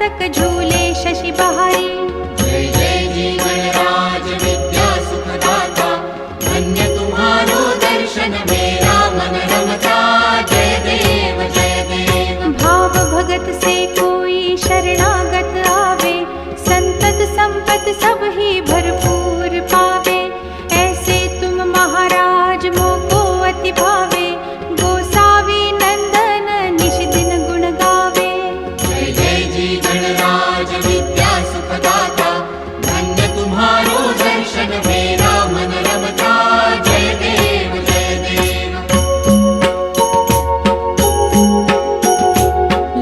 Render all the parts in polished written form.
मस्तक झूले शशि बहारी। जय जय जी गणराज विद्या सुखदाता, धन्य तुम्हारो दर्शन मेरा मन रमता। जय देव जय देव। भाव भगत से कोई शरणागत आवे, संतत संपत सब ही भरपूर पावे। ऐसे तुम महाराज मोको अति भावे, गोसावी नंदन निश दिन गुण गावे। जय जय जी गणराज विद्या सुखदाता, धन्य तुम्हारो दर्शन मेरा मन रमता। जय देव जय देव।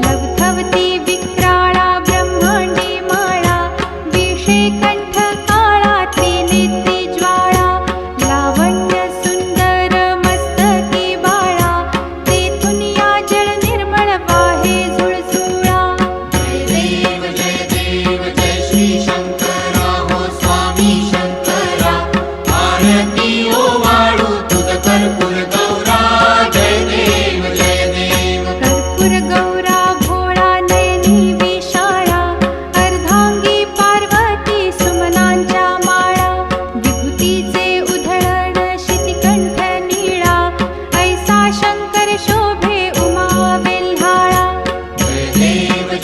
लवथवती विक्राळा ब्रह्मांडी माळा, विषे कंठ काळा त्रिनेत्री ज्वाळा। लावण्य सुंदर मस्तकी बाळा, तेथून या जळ निर्मळ वाहे झुळझुळा। जय देव जय श्री शंकरा हो स्वामी शंकरा, आरती ओ वाळू तुझ कर्पूर गौरा। जय देव जय देव। कर्पूर गौरा भोळा नयनी विशाळा, अर्धांगी पार्वती सुमनांच्या माळा। विभूतीचे उधळण शितिकंठ नीळा, ऐसा शंकर शोभे उमा वेल्हाळा।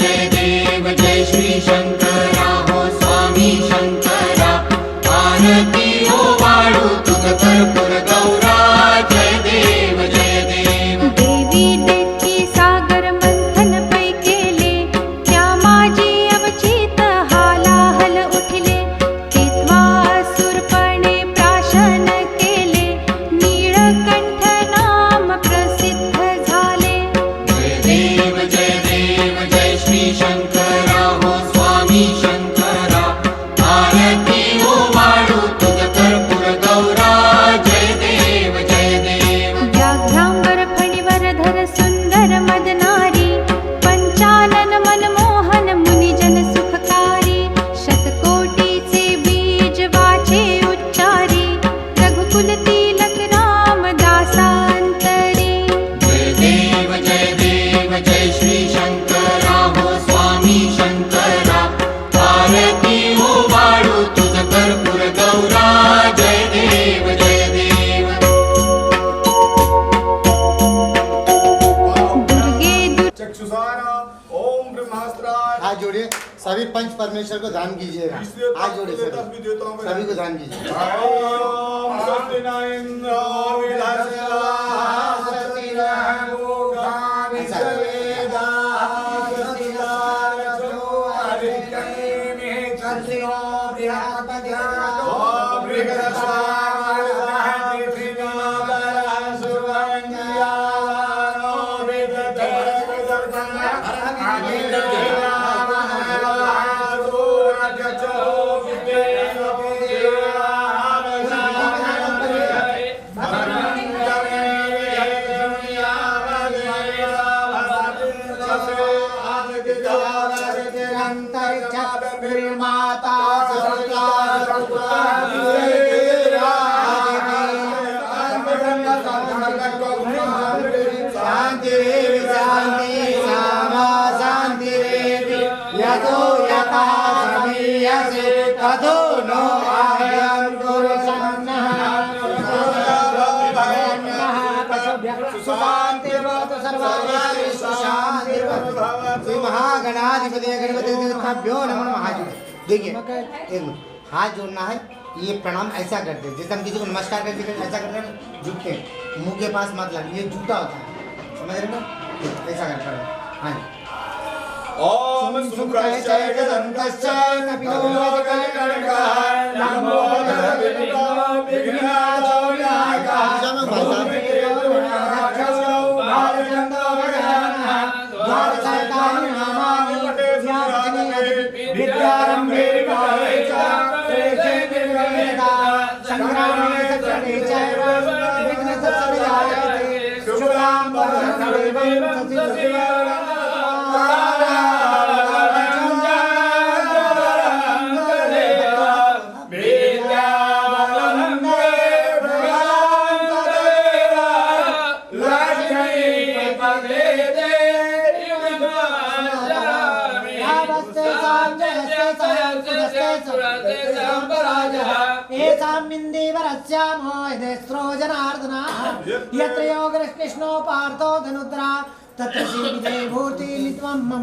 जय देव जय श्री शंकरा हो स्वामी शंकरा, आरती ओ वाळू तुझ कर्पूर गौरा। जय देव जय देव। देवी देती सागर मंथन पै केले, त्या माझी अवचित हालाहल उठले। तेथवा असुरपणे प्राशन केले, नीळकंठ नाम प्रसिद्ध झाले। जय देव जय श्री शंकरा हो स्वामी शंकरा, आरती ओ वाळू तुझ कर्पूर गौरा। जय देव जय देव। व्याघ्रांबर फणीवर धर सुंदर मदनारी, पंचानन मनमोहन मुनिजन सुखकारी। शतकोटीचे बीज वाचे उच्चारी, रघुकुल तिलक रामदासांतरी। जय देव जय श्री शंकरा हो स्वामी शंकरा, आरती ओ वाळू तुझ कर्पूर गौरा। जय देव जय देव। दुर्गे चक्षुषारा ओम ब्रह्मास्त्राय। हाथ जोड़िए, सभी पंच परमेश्वर को ध्यान कीजिएगा। हाथ जोड़िए सभी को ध्यान कीजिए। ओम स्वस्ति न इंद्रो विदस्वाहा, स्वस्ति न भूगा विश्ववेदाः, स्वस्ति नक्षत्रो हरिकेमिः, स्वस्ति नो बृहस्पतिर्दो बृहस्पतिर्दः, पृथिव्याः सुवर्णयानो विदते माता शांति शांति सामा शांति यतो यथा समीयसे ततो नो आयं गुरु सन्नः शांति भवतु सर्वाणि शांति भवतु। श्री महागणाधिपति गणपति देवताभ्यो नमः। हाथ देखिए, एक मिनट, हाथ जोड़ना है। ये प्रणाम ऐसा करते हैं, जैसे हम किसी को नमस्कार करते हैं ऐसा करते हैं, झुकते हैं, मुंह के पास मत लगे, ये झूठा होता है, समझ रहे ना? ऐसा करते हैं। हाँ ओम सुखस्य जगदन्तस्य कपिलो वदकर्णकाय नमो भगवते विघ्नाचो एतामिन्दीवरस्यामो यदेस्रो जनार्दनः यत्र योगकृष्णो पार्थो धनुद्रा तत्र सीविते भूति लित्वं मम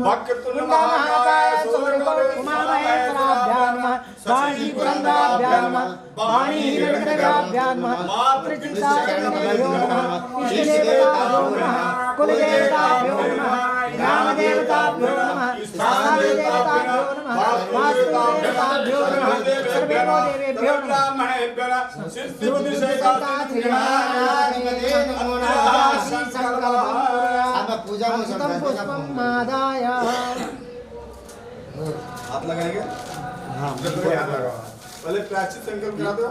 महाकाय सूर्यकोटिमामहेश्वराभ्यां नमः काशीपुरन्दाभ्यां नमः वाणीहिरण्यगर्भाभ्यां नमः मातृचिन्तामणिभ्यो नमः इष्टदेवताभ्यो नमः कुलदेवताभ्यो नमः ग्रामदेवताभ्यो नमः स्थानदेवताभ्यो नमः वास्तुदेवताभ्यो नमः सर्वेभ्यो देवेभ्यो पूजा में पुष्पम मादाय हाथ लगाएंगे। हाँ पहले प्राचित संकल्प करा दो।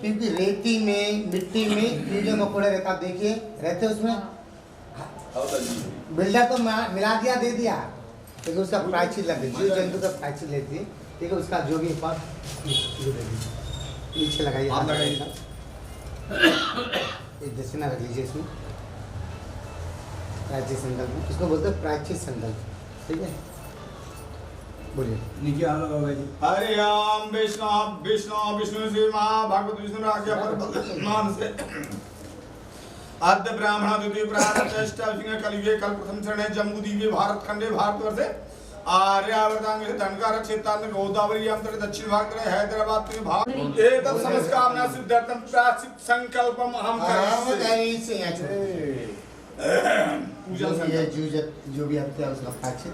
क्योंकि रेती में मिट्टी में कीड़े मकोड़े रहता, आप देखिए रहते उसमें। बिल्डर तो मिला दिया दे दिया, लेकिन उसका प्रायश्चित लग गई। जीव जंतु का प्रायश्चित लेती, ठीक है, उसका जो भी पाप नीचे लगाइए, हाथ लगाइए, एक दक्षिणा रख लीजिए इसमें। प्रायश्चित संकल्प, इसको बोलते हैं प्रायश्चित संकल्प, ठीक है। बोलिए। हरि ओम विष्णु विष्णु विष्णु श्री महाभागवत विष्णु राज्य पर मान से आद्य ब्राह्मण द्वितीय प्रारब्ध अष्टादश कलियुगे कल प्रथम चरण जम्बूद्वीपे भारत खंडे भारतवर्षे आर्यावर्तांग धनकार क्षेत्रांत गोदावरी अंतर दक्षिण भाग हैदराबाद में भाग एतत् समस्कामना सिद्धार्थम प्राचित संकल्पम अहम करिष्ये। पूजा जो भी हत्या उसका प्रायश्चित।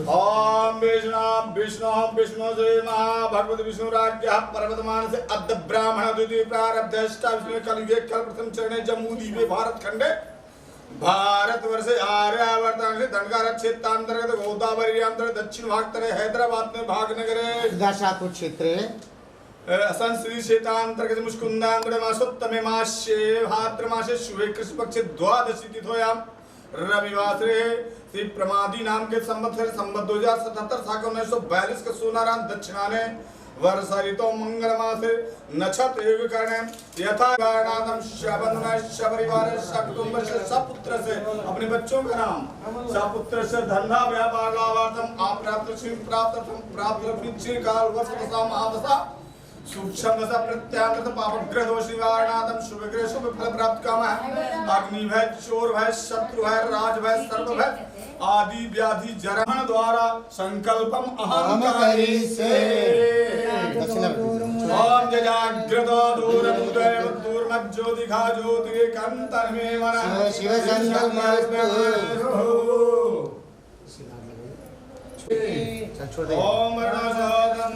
ओम विष्णु विष्णु विष्णु जय महाभगवत विष्णु राज्य पर्वतमान से अद्य ब्राह्मण द्वितीय प्रारब्ध अष्टादश कलियुगे कल प्रथम चरण जम्बूद्वीपे भारत खंडे भारतवर्ष आर्यावर्तांग धनकार क्षेत्रांतर्गत गोदावरी अंतर दक्षिण भाग हैदराबाद में भागनगरे दशापुर क्षेत्र संस्कृति क्षेत्रांतर्गत मुस्कुंदांगण मासोत्तमे मासे भाद्र मासे शुभे कृष्ण पक्षे द्वादशी तिथोयाम रविवासरे श्री प्रमादी नाम के संवत्सर संवत 2077 साल 1942 के सोनाराम दक्षिणाने वर्ष ऋतु मंगल मासे नक्षत्र योग करने यथा वर्णादम शबन्वय शबरिवार सकुटुंब से सपुत्र से अपने बच्चों का नाम सपुत्र से धंधा व्यापार लाभार्थम अप्राप्त सिंह प्राप्त लक्ष्मी चिरकाल वर्ष दशा महादशा सूक्ष्म दशा प्रत्यांगत पापग्रह दोष निवारणादम शुभग्रह शुभ फल प्राप्त काम है अग्नि भय चोर भय शत्रु भय राज भय सर्व भय आदि व्याधि जरण द्वारा संकल्पम अहम करिष्ये। ओम जजाग्रतो दूरम उदयम दूरमज्योतिघा ज्योतिर्कंतर मे मन शिव संकल्पमस्तु। ओम वर्णोदम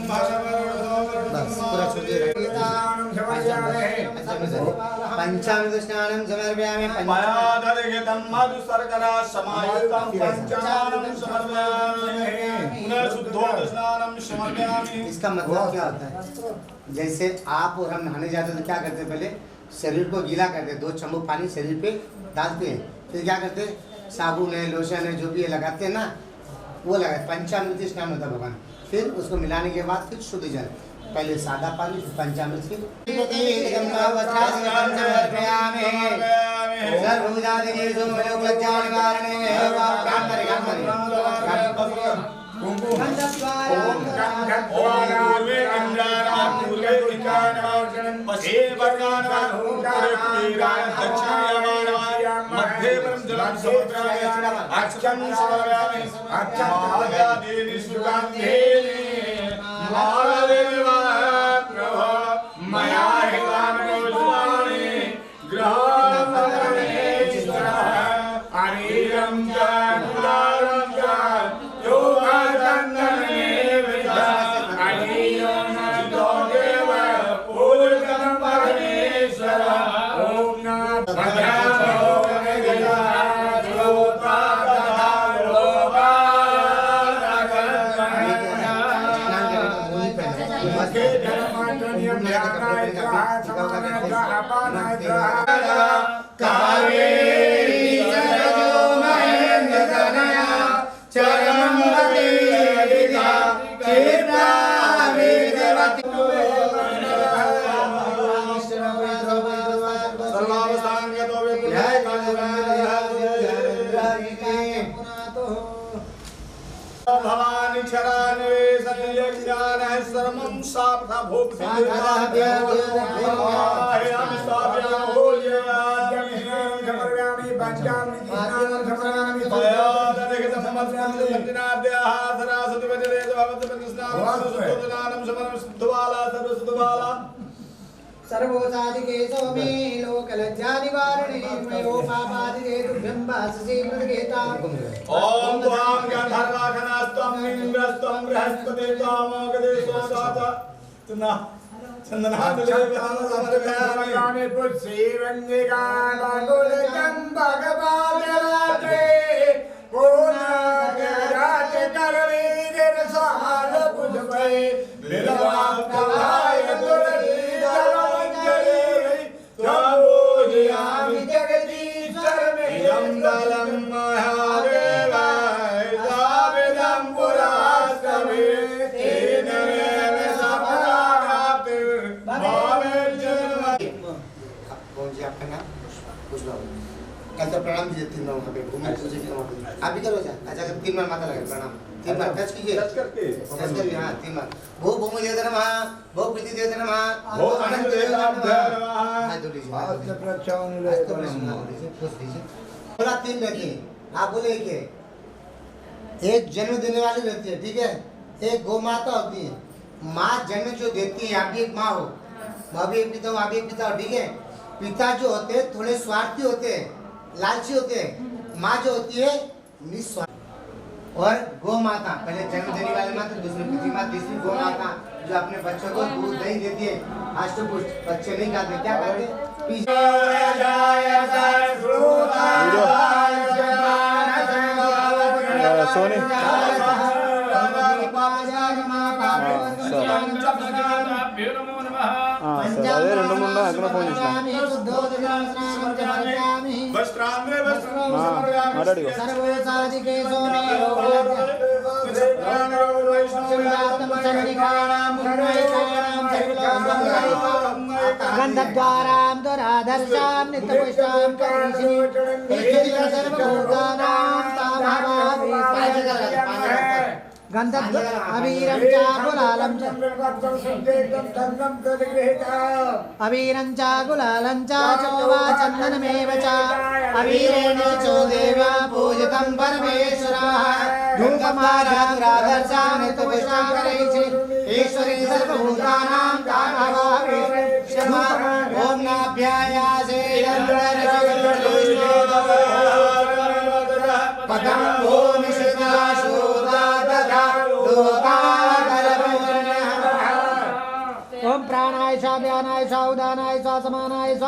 पंचामृत स्नानं समर्पयामि। मायाधरिगतं मधुशर्करा समायुक्तं पंचामृतं समर्पयामि पुनः शुद्धोदक स्नानं समर्पयामि। इसका मतलब क्या होता है? जैसे आप और हम नहाने जाते हैं तो क्या करते हैं? पहले शरीर को गीला करते हैं, 2 चम्मच पानी शरीर पे डालते हैं, फिर क्या करते हैं? साबुन है, लोशन है, जो भी है लगाते हैं ना, वो लगाए। पंचामृत स्नान होता है भगवान। फिर उसको मिलाने के बाद फिर शुद्ध जल, पहले सादा पानी फिर पंचामृत फिर सर्वं साप्ता भोग सर्वोसादिके सोमे लोकलज्जा निवारणे मयो पापादिके तुभ्यं वाससे मृदगेता ओम त्वां गन्धर्वाखनास्त्वं इंद्रस्त्वं बृहस्पति त्वामोगदे स्वादाता तना चंदनादले समर्पयामि पुष्पवन्यगानगुलकं भगवादरात्रे पूर्णगराज करवीर सहार पुष्पै लीलाकाय तुलसी जलमंजरी त्वमोजयामि जगदीश्वर मे यमदलं महादेवाय साविदं पुरास्तमे तेन सफलाप्ति भावेर्जन्म। कौन जी आपका नाम? पुष्पा। कल तो प्रणाम दीजिए 3 बार वहाँ पे घूमने पूछे कि आप भी करो जा। अच्छा 3 बार माता लगे प्रणाम 3 बार टच कीजिए टच करिए हाँ 3 बार भो भूमि देवता नमः भो प्रीति देवता नमः भो आनंद देवता नमः हाथ जोड़ लीजिए बोला 3 रहती है आप बोले एक जन्म देने वाली रहती है ठीक है एक गौ माता होती है माँ जन्म जो देती है आप भी एक माँ हो मैं भी एक पिता हूँ आप भी एक पिता हो ठीक है पिता जो होते हैं थोड़े स्वार्थी होते हैं लालची होते हैं माँ जो होती है निस्वार्थ और गौ माता पहले जन्म देने वाली माता दूसरी पृथ्वी माता तीसरी गौ माता जो अपने बच्चों को दूध दही देती है अष्टपुष्ट बच्चे नहीं खाते क्या खाते सोनी అదే 2 3 అక్కడ ఫోన్ చేసిన वस्त्रांग्रे वस्त्रं समर्पयामि మాట్లాడిగో सर्वोसादिके सोमे गन्धद्वारां दुराधर्षां नित्यपुष्टां करीषिणीं सर्वभूतानां तामहमामि गन्धद्व अवीरं च गुलालं च अवीरं च गुलालं च चोवा चन्दनमेव च अवीरेण चो देवा पूजितं परमेश्वरः धूपमाराधुराधर्षां नित्यपुष्टां करीषिणीं ईश्वरी सर्वभूतानां तामहमामि ॐ नाभ्यायासे पदं भूमि ओम प्राणाय च व्यानाय च उदानाय च समानाय च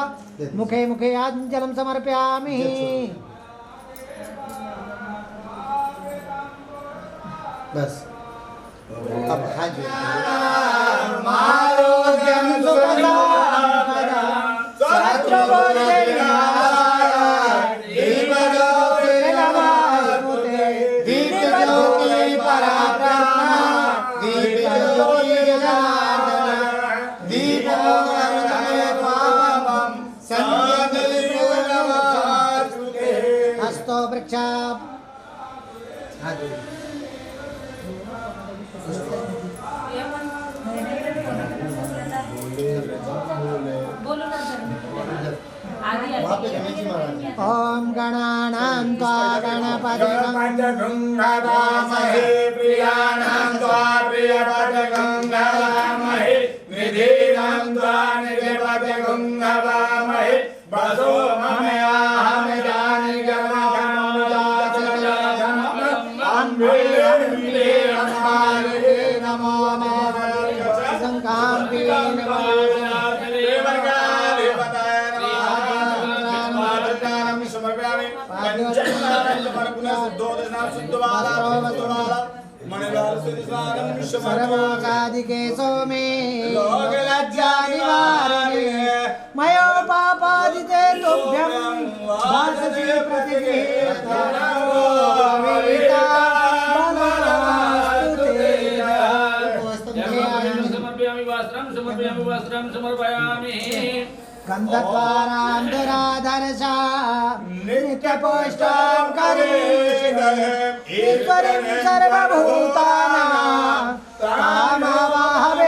मुखे मुखे आञ्जलं समर्पयामि बस अब हाथ जोड़ आरोग्यं सुखदां हस्तो वृक्षा ओम गणानां त्वा गणपतिगुंहवामहे प्रियाणां त्वा प्रियपतिगुंहवामहे निधीनां त्वा निधिपतिगुंहवामहे वसो ममयाहमिदानि नमो संकाम्पि सर्वोसादिके सोमे लोकलज्जा निवारणे मयोपापादिते तुभ्यं वाससे प्रतिगृहीता गन्धद्वारां दुराधर्षा नित्यपुष्टां करीषिणीं ईश्वरीं सर्वभूतानां तामहमामि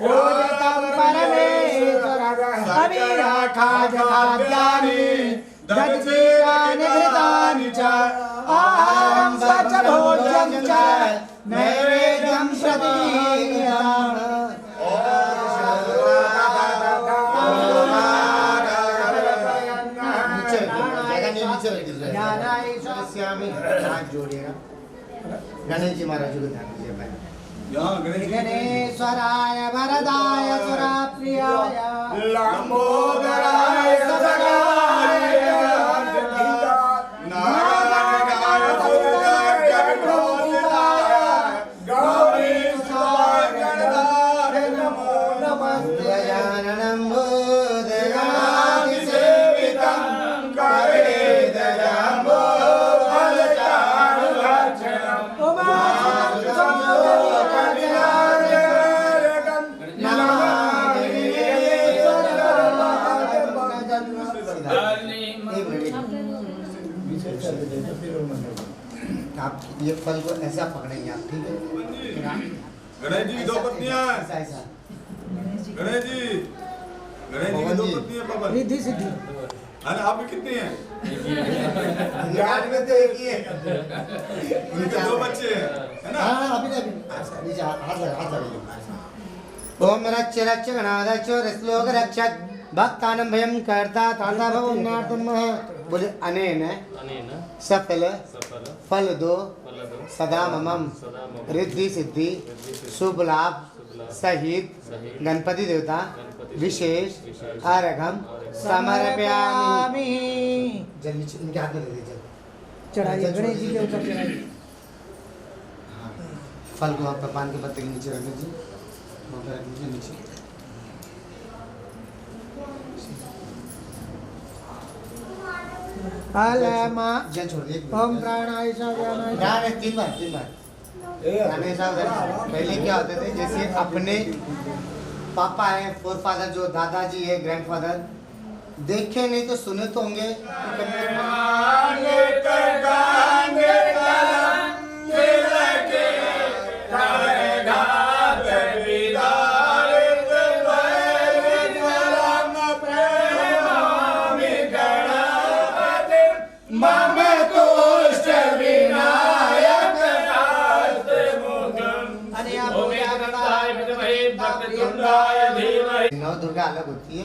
पूजितं परमेश्वर अभिराखाद्यानि दधीरानि घृतानि च आहं स्वच्छभोज्यं च नैवेद्यं प्रदीयताम् हाथ जोड़िएगा गणेश जी महाराज को ध्यान दीजिए भाई यहाँ गणेश जी विघ्नेश्वराय वरदाय सुरप्रियाय लंबोदराय सदगाय नारायणाय सुरजगन्मोहिताय गौरीशुताय गणनाथ नमो नमस्ते गजाननं भूतगणाधिसेवितं कपितजम्बो आप ये फल को ऐसा पकड़ेंगे आप, ठीक है? गणेश जी की दो पत्नियां ऐसा ऐसा गणेश जी की दो पत्नियां पापा रिद्धि सिद्धि अरे आपकी कितनी हैं याद में तो एक ही है उनके दो बच्चे हैं है ना हाँ अभी नहीं नीचे हाथ लगा ओम रच्च रच्च गणाधच्च रश्लोक रक्षक भक्तानं भयं कर्ता ताता भवन्नाथं बोले अनेन सफल फल दो सदा ममम रिद्धि सिद्धि शुभ लाभ सहित गणपति देवता विशेष अर्घम समर्पयामि। जल नीचे इनके हाथ में दे दीजिए चढ़ाइए गणेश जी के ऊपर चढ़ाइए फल को आप पान के पत्ते के नीचे रख लीजिए रख लीजिए नीचे अलमा जल छोड़ दिए ओम प्राणाय व्यानाय ध्यान तीन बार पहले क्या होते थे जैसे अपने पापा है फोर फादर जो दादाजी है ग्रैंडफादर देखे नहीं तो सुने तो होंगे नव दुर्गा अलग होती है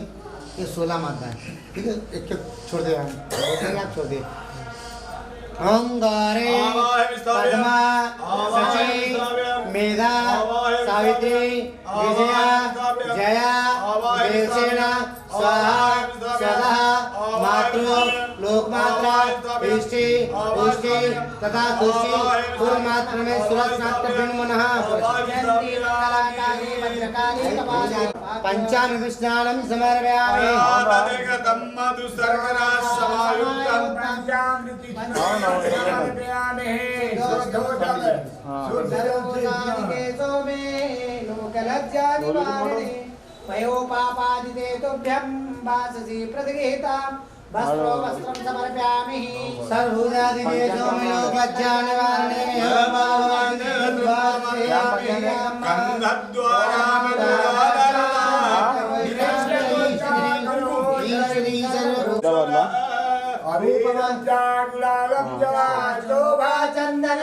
ये 16 माता है ठीक है एक छोड़ दे आप छोड़ दे अंगारे पद्मा सची मेधा सावित्री विजया जया देवसेना स्वाहा सदा मातृ लोकमात्रा इष्टि पुष्टि तथा तुष्टि पूर्व मात्र में सुरक्षात्म मनः पंचामृत स्नानं समर्पयामि पयोपापादिते तुभ्यं वाससि प्रतिगृहीता वस्त्रो वस्त्रं समर्पयामि सर्वभूतादिदेशो मे लोकलज्जा निवारणे शोभा चंदन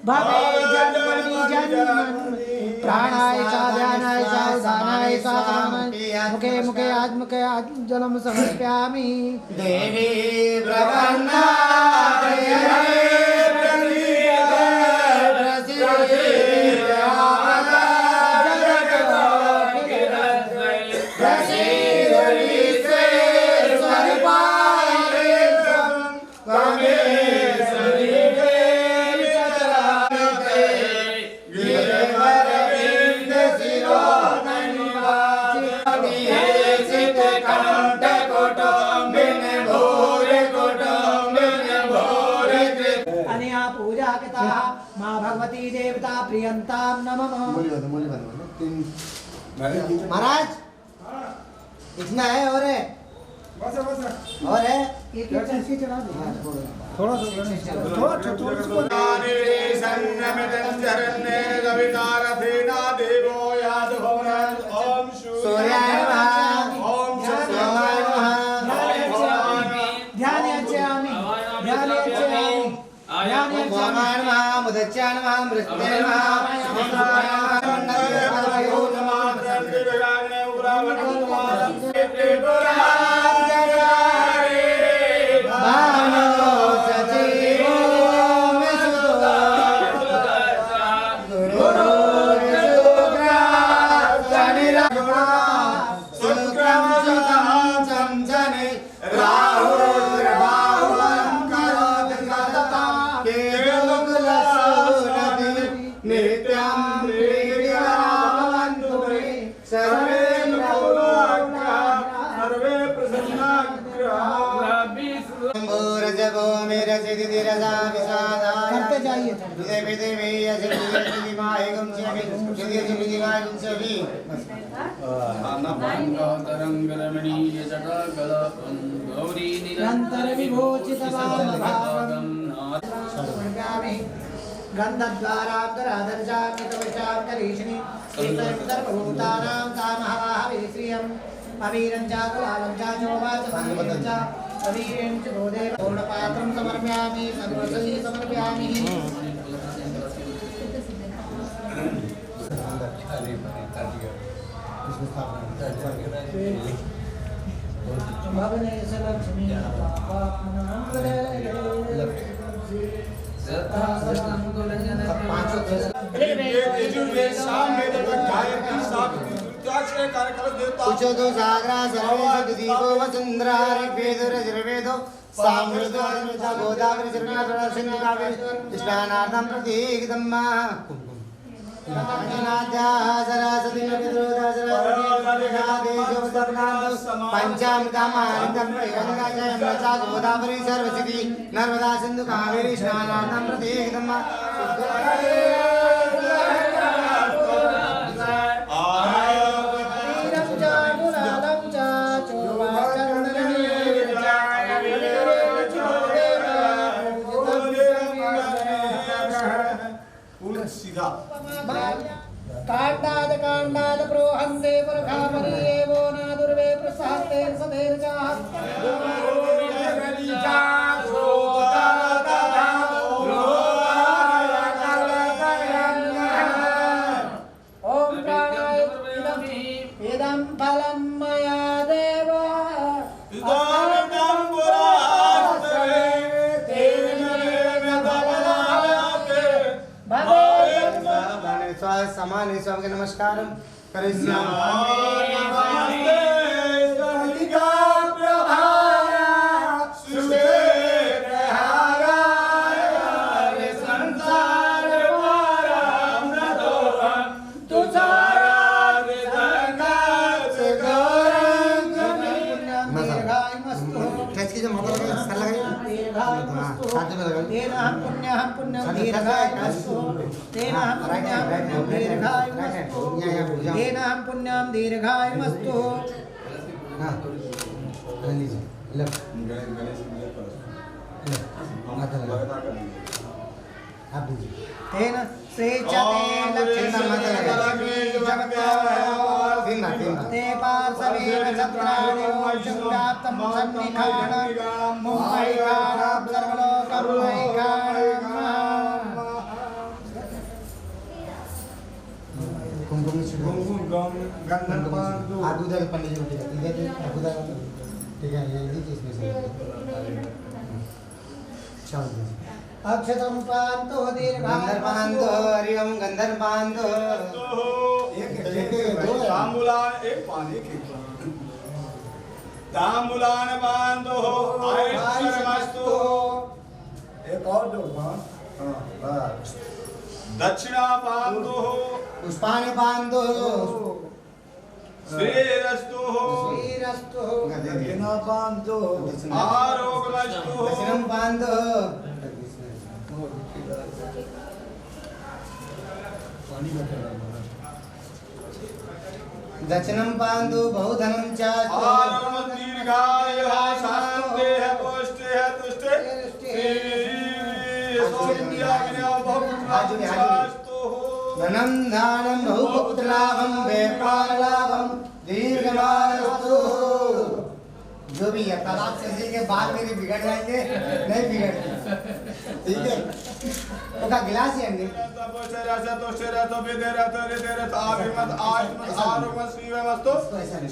भवे जन्मनि जन्मनि प्राणाय च ध्यानाय च उदानाय च समानाय मुखे मुखे आत्मके जलम समर्पयामि देवी प्रपन्ना माँ भगवती देवता प्रियंताम नमः। महाराज इतना है और है और है एक चमची चढ़ा दो थोड़ा सूर्याय नमः ओम सोमाय नमः सोमाय नमः मुदच्चाय नमः मृत्युंजय नमः करते जाइए गन्धद्वारान्तरादर्शामि तवचां करीषिणि सर्वभूतानां तामहवाहवे श्रियम् अवीरं च कुलालं च चोवाचं च अवीरेण च गोदेव पूर्णपात्रं समर्पयामि सर्वसहि समर्पयामि भवने सलक्ष्मी कुछ तो सागरा सर्वे दीपो वसुंधरा ऋग्वेदो रजुर्वेदो सामवेदो अथर्ववेदो गोदावरी जमुना सिंधु कावेरी स्नानार्थं प्रतीकृतं सरस्वती पंचामृतामानंदं गोदावरी सरस्वती नर्मदा सिंधु कावेरी स्नानार्थं प्रतीकृतं कांडाद कांडाद प्रोहन्ते परखामरीये वो नादुर्वे प्रसाते सदेर्जाः ओम प्राणाय इदं फलं मया देव समान सबके नमस्कार तेनाहं पुण्यं दीर्घायुमस्तु तेनाहं पुण्यं दीर्घायुमस्तु तेन श्रीचते ते पार्श्वेन छत्राणि व्याप्तं सन्निधानं मुम्बैकाणां सर्वलोकमुम्बैकाणां अगुदर पंडित जी ठीक है अगुदर ठीक है ये लीजिए इसमें से चलो अक्षतम पांतो गंधर्वांतो हरिओम गंधर्वांतो तांबुलान एक पानी के तांबुलान बांधो आयुष्यमस्तु एक और दो हाँ बस दक्षिणा बांधो पुष्पाणि बांधो श्रीरस्तु श्रीरस्तु बिना बांधो आरोग्यमस्तु दशरम बांधो दक्षिणं बांधो बहुधनं च आरोग्यम दीर्घायु शांतिः पुष्टिः तुष्टिः धनं दानं बहुपुत्रलाभं व्यापारलाभं दीर्घमायुस्तु जो भी है तलाक से के बाद मेरे बिगड़ जाएंगे नहीं बिगड़ते ठीक है उसका गिलास ही अंदर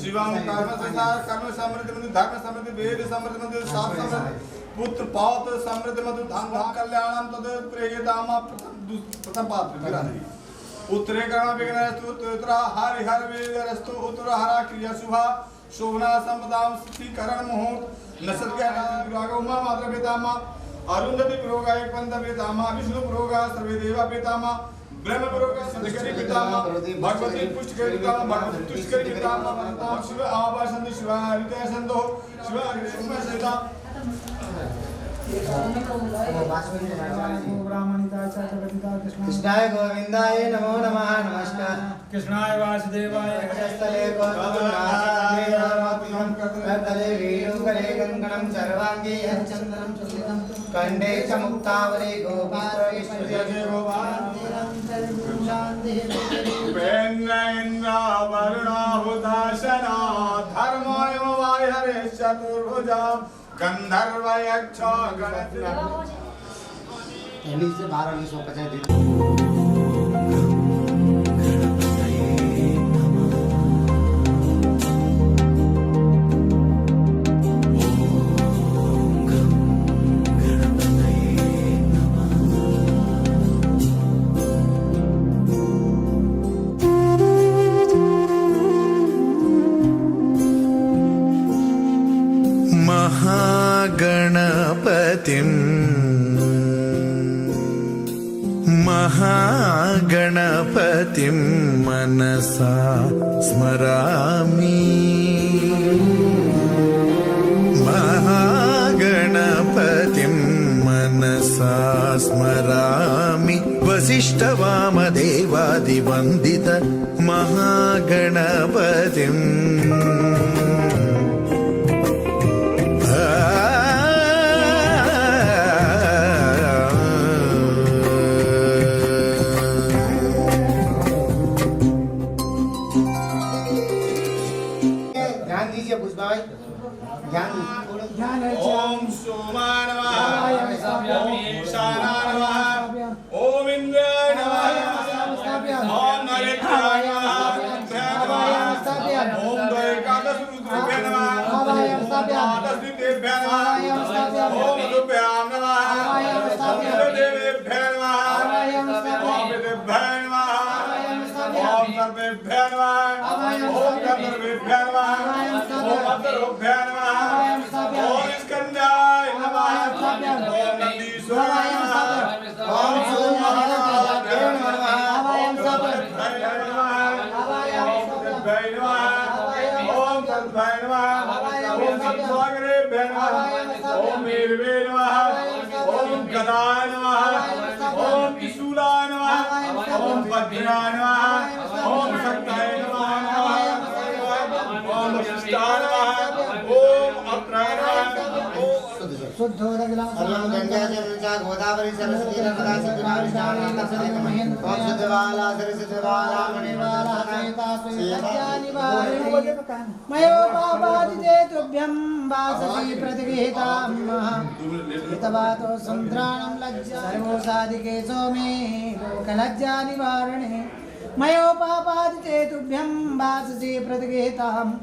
शिवम कर्म संसार कर्म समृद्धि मंदिर धर्म समृद्धि वेद समृद्धि मंदिर शास्त्र समृद्धि पुत्र पौत्र समृद्धि मंदिर धन धाम कल्याणम तद प्रेयदाम प्रथम पात्र विराजी उत्तरे कर्म विघ्नस्तु उत्तरा हरि हर वेदरस्तु उत्तरा हरा क्रिया शुभा शोभना संपदाम स्थितिकरण मुहूर्त नसत के विराग उमा मात्र पितामा अरुंधति पुरोगा एक पंथ पितामा विष्णु पुरोगा सर्वे देवा पितामा ब्रह्म पुरोगा सदकरी पितामा भगवती पुष्टकरी पितामा भगवती तुष्टकरी पितामा परंताम शिव आवासंत शिव हृदय संतो शिव कृष्ण सहिता कृष्णाय गोविंदाय नमो नमः नमस्कार कृष्णाय वासुदेवाय स्थले गोतले वीरुकरे गंगणं सर्वांगे चंदनं चुलितं कंडे च मुक्तावरे गोपाल विष्णुदेव वरुणाहुदाशना धर्माय वाय हरे चतुर्भुजा गंधर्व यक्ष से 1250 दिन महागणपतिं मनसा स्मरामि महागणपतिं मनसा स्मरामि वसिष्ठवामदेवादिवन्दित महागणपतिम् ओम सोमा नमः ओम ईशाना नमः ओम इंद्राय नमः ओम नरेन्द्राय नमः ओम द्वैकादश रुद्राय नमः द्वादश देव्याय नमः ओम रुद्राय नमः ओम देवेभ्याय नमः ओम देवेभ्याय नमः ओम सर्वेभ्याय नमः ओम गंधर्वेभ्याय नमः ओम अप्सरोभ्याय नमः ओम स्कंदाय नमः ओम नंदीश्वराय नमः ओम सोमनाथाय नमः ओम सत्याय नमः ओम सत्याय नमः ओम सत्सागरेभ्याय नमः ओम मेरवे नमः ओम गदाय नमः ओम त्रिशूलाय नमः ओम वज्राय नमः ओम शक्ताय नमः ओम वशिष्ठाय नमः ओम अत्राय नमः सर्वं गंगा जमुना गोदावरी सरस्वती नर्मदा सिंधु कावेरी ओम सिद्धवाला सरस्वतीवाला मणिवाला मयोपापादिते तुभ्यं वाससी प्रतिगृहीतां हितवातो सन्त्राणं लज्जा सर्वो साधिके सोमे लोकलज्जा निवारणे मयोपापादिते तुभ्यं वाससे प्रतिगृहीतम्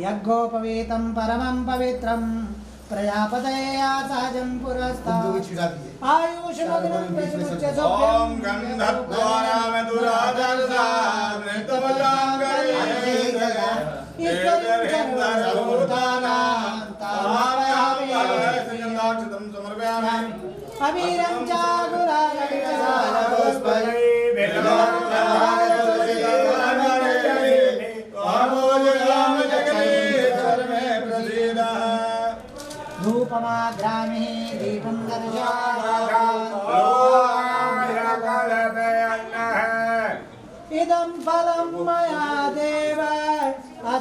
यज्ञोपवीतं परमं पवित्रं प्रजापतये आसाजं पुरस्तात् आयुष्मग्नं प्रचमुच्य ओम गंधद्वाराम दुरादर्शात् नृतमजां अबीरं च गुलालं धूपमाग्रामे दीपं इदं फलं मया देव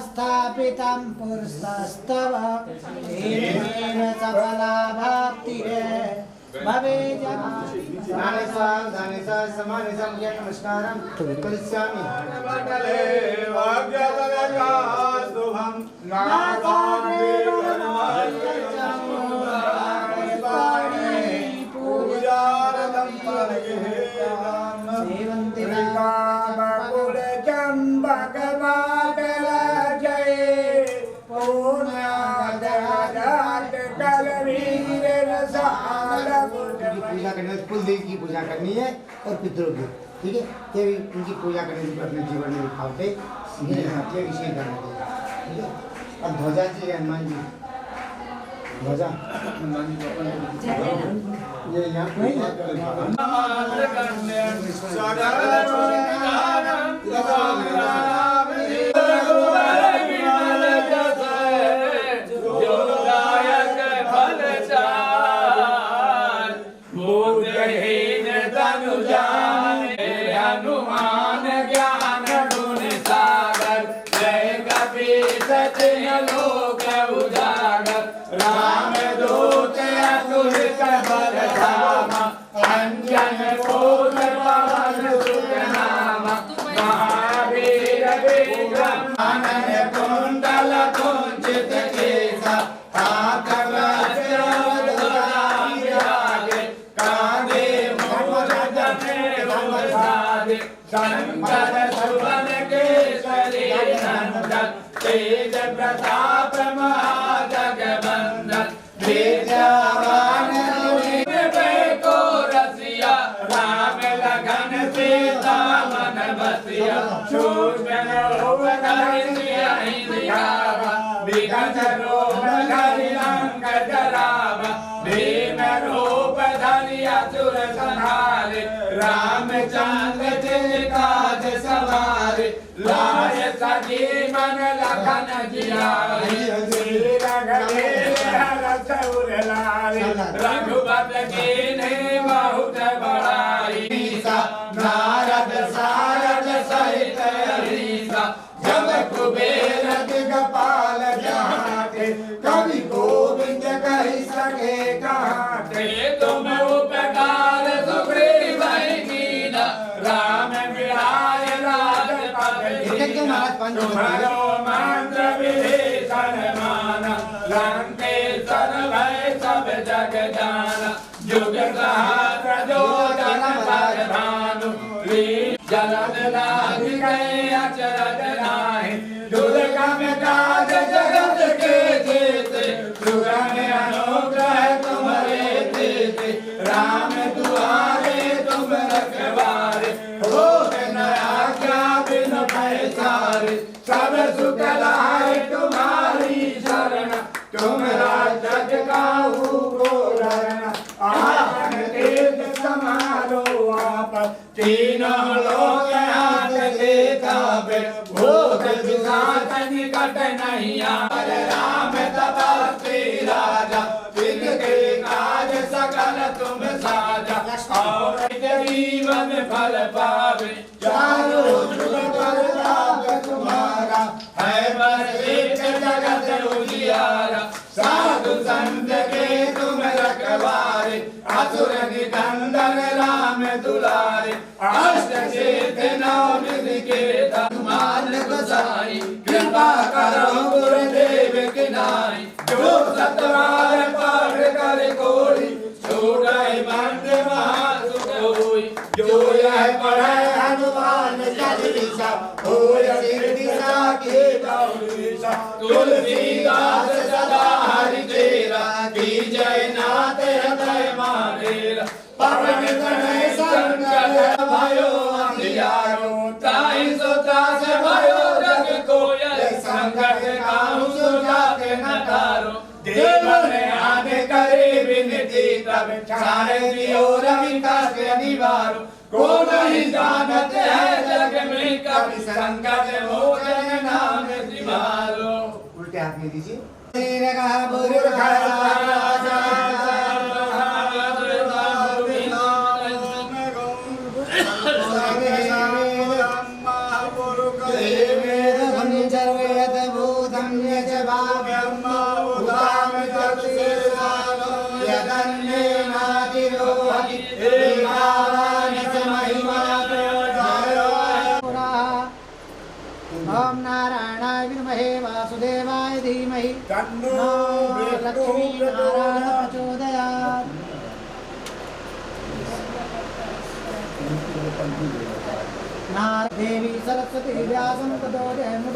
स्थापितं पुरस्तस्तव तेन सफला भक्तिः भवेत् नमस्कारं करिष्यामि पूजा करनी है, कुलदेवी की पूजा करनी है और पितरों की, ठीक है। ये भी उनकी पूजा करने से अपने जीवन में दिखावते ये विषय करना चाहिए, ठीक है। अब ध्वजा जी हनुमान जी ध्वजा ये यहाँ हनुमान ज्ञान गुण सागर जय कपीस लोक उजागर राम दूत अतुलित बल धामा अंजन पुत्र पवन सुत नामा महावीर विक्रम आनन कुंडल कुंचित केसा हाथ वज्र विराजे कांधे मूल जने साधे शंकर सुवन केसरी नंदन तेज प्रताप महाजगवंदन विद्यावान को रसिया राम लगन सीता मन बसिया सूक्ष्म रूप विगत रूप धरि लंक जरावा भीम रूप धरि असुर संहारे रामचंद्र जी काज सवारे लाय सजीवन लखन जियारे रघुपत कीन्ही बहुत बड़ाई नारद सारद सहित अहिसा जब कुबेर दिगपाल जाते कवि गोविंद कहि सके कहाते तुम उपकार सुग्रीव कीना राम मिलाय राजपद तुम्हारो मंत्र विभीषण माना लंकेश्वर भय सब जग जाना जुग सहस्र जोजन पर भानु जलद लागी गए अचरज नाहि दुर्गम काज जगत के जेते सुगम अनुग्रह तुम्हारे देते राम दुआरे तुम रखवारे हो न आज्ञा बिन पैसारे सब सुख लाए तुम्हारी शरण तुम राजग काहू को डरना आसन तेज समारो आप तीनों लोक हाथ के काबे भूत पिशाच निकट नहीं आए राम तपस्वी राजा जिनके काज सकल तुम साजा और जीवन फल पावे चारों जुग प्रताप तुम्हारा है बस जगत उजियारा साधु संत के तुम रखवारे असुर निकंदन राम दुलारे अष्ट सिद्धि नौ निधि के धर्मान गोसाई कृपा करो गुरुदेव की नाई जो सतवार पाठ कर कोई छोड़े बंद महासुख होई जो यह पढ़े हनुमान चालीसा तुलसीदास सदा हरि तेरा की जय नाथ हृदय महावीर पवन तनय संकट भयो अंधियारो ताहि सो त्रास भयो जग कोयल संकट काहू सो जाके न तारो देव ने आने करे विनती तब छाड़े दियो रवि कासे निवारो को नहीं जानत है जग में कभी संकट मोचन नाम सिवारो। उल्टे हाथ में दीजिए। ओम नारायणाय विद्महे वासुदेवाय धीमहि तन्नो लक्ष्मी नारायण प्रचोदयात्। देवी सरस्वती व्यासं ततो जयमुद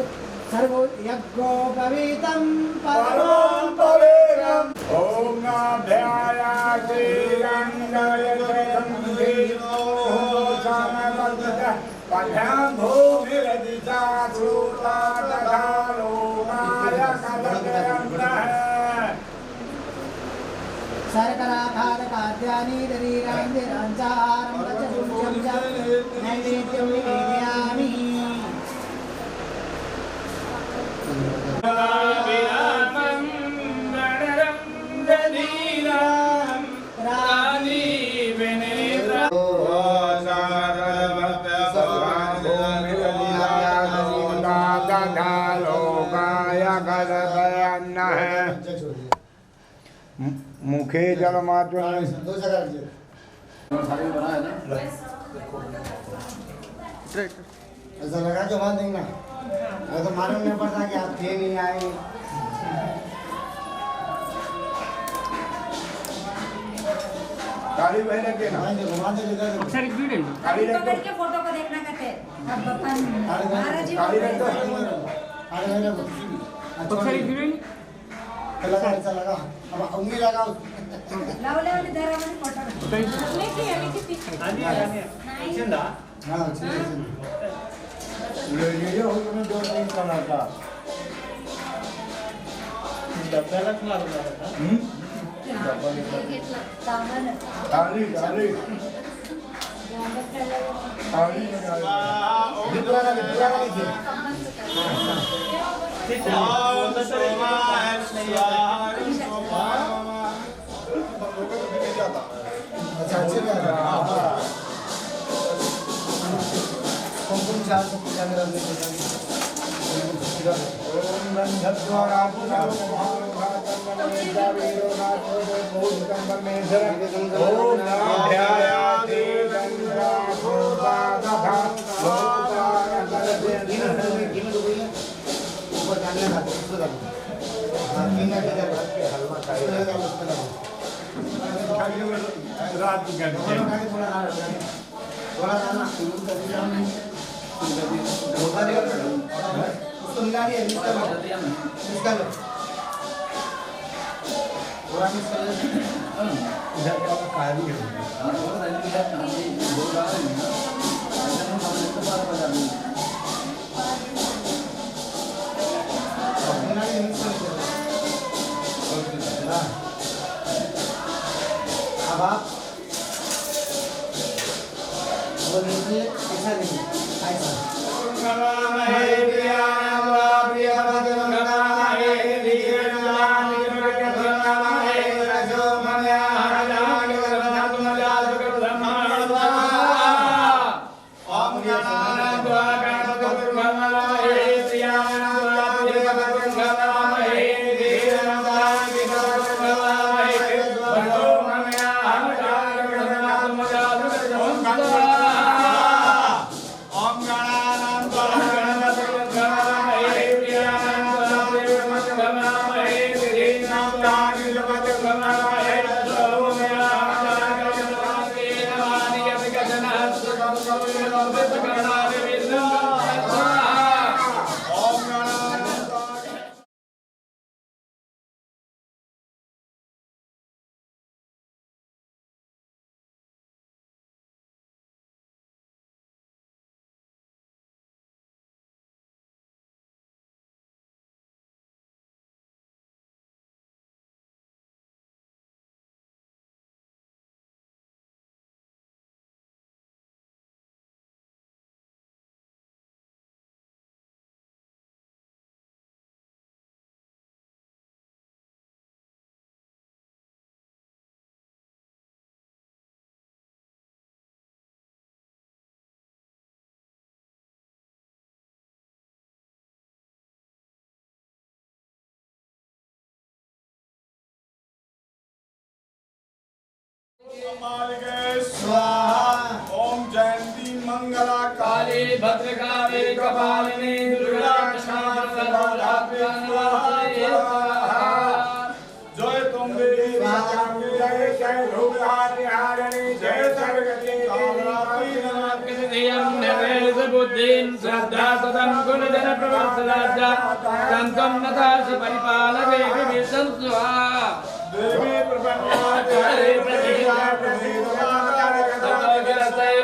सर्वो यज्ञोपवीतं परमं पवित्रम्। ओम नाभ्यायाति रंगयते संधीनो समवद्दः पद्भ्यां भूमिरदिता श्रुता दधानो माया कदयन्तः सर्कराघातकाद्यानि दरीराञ्जराञ्चाहारं रचपुञ्जं च नैवेद्यं निवेदयामि। विरामं गणरं दधीरां रानी विनेत्र मुखे जल मात्र दो जगह लीजिए। ऐसा लगा के बात नहीं ना, तो मालूम नहीं पड़ता कि आप थे नहीं आए। काली बहन के ना घुमा दे काली रख दो फोटो को देखना कहते हैं। अब काली रख दो लगा ऐसा लगा। अब उंगली लगाओ। लावले वाली दरा वाली फोटो हाँ ये हो तुम्हें दो नहीं करना था। काली काली काली विद्या लीजिए। अच्छा अच्छे कुमकुम चार से पूजा में रखने के लिए ओम नंदद्वारा ओम नाभ्यायाति ऊपर डालने का उसको डालो। हाँ तीन घंटे तक हलवा खाएगा। रात को क्या थोड़ा डालना। धोखा देगा उसको मिला दिया। मिक्स कर लो। थोड़ा मिक्स कर लो। इधर क्या काली है। अब आप वो लीजिए ऐसा लीजिए ऐसा ओम गणानां अम्बालिके स्वाहा ओम जयंती मंगला काली भद्रकाली कपालिनी दुर्गा क्षमा स्वाहा जय तुम देवी जय जय भूमिहारिणी जय सर्वगति बुद्धिं श्रद्धा सदं गुणजन प्रवर्तराजा संकं नतासि परिपालके विविधं स्वाहा देवी प्रपन्नाते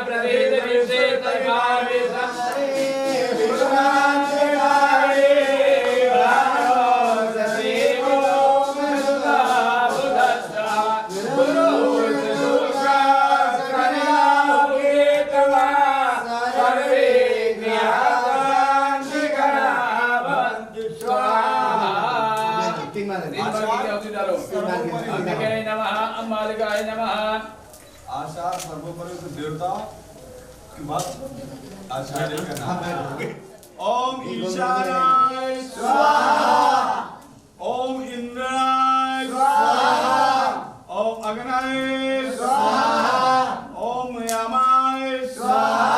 प्रतीत विषे तैवावे अम्बालिकाय नमः। आशा सर्वोपरि देवता की बात आचार्य का नाम ओम ईशानाय स्वाहा ओम इंद्राय स्वाहा ओम अग्नाय स्वाहा ओम यमाय स्वाहा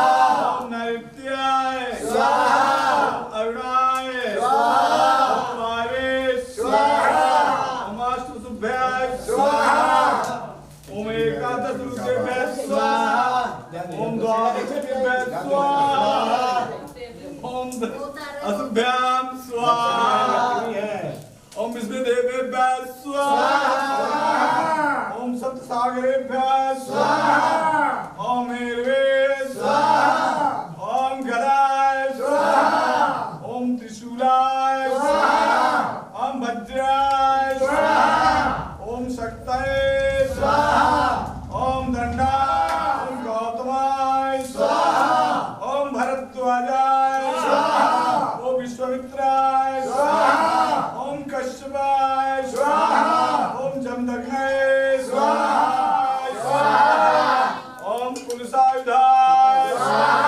ओम नैत्याय स्वाहा अरुणाय स्वाहा ओम वारे स्वाहा ओम अष्टसुभ्याय स्वाहा ओम एकादश रुद्रेभ्यः स्वाहा ओम द्वादशेभ्यः स्वाहा ओम असुभ्यां स्वाहा ओम विष्णुदेवेभ्यः स्वाहा ओम सप्तसागरेभ्यः स्वाहा ओम मेरवे स्वाहा ओम गदाय स्वाहा ओम त्रिशूलाय स्वाहा ओम भद्राय स्वाहा ओम शक्तये स्वाहा ओम दंडा ओम गौतमाय स्वाहा ओम भरद्वाजाय स्वाहा ओम विश्वामित्राय स्वाहा ओम कश्यपाय स्वाहा ओम जमदग्नये स्वाहा ओम पुरुषायुधाय स्वाहा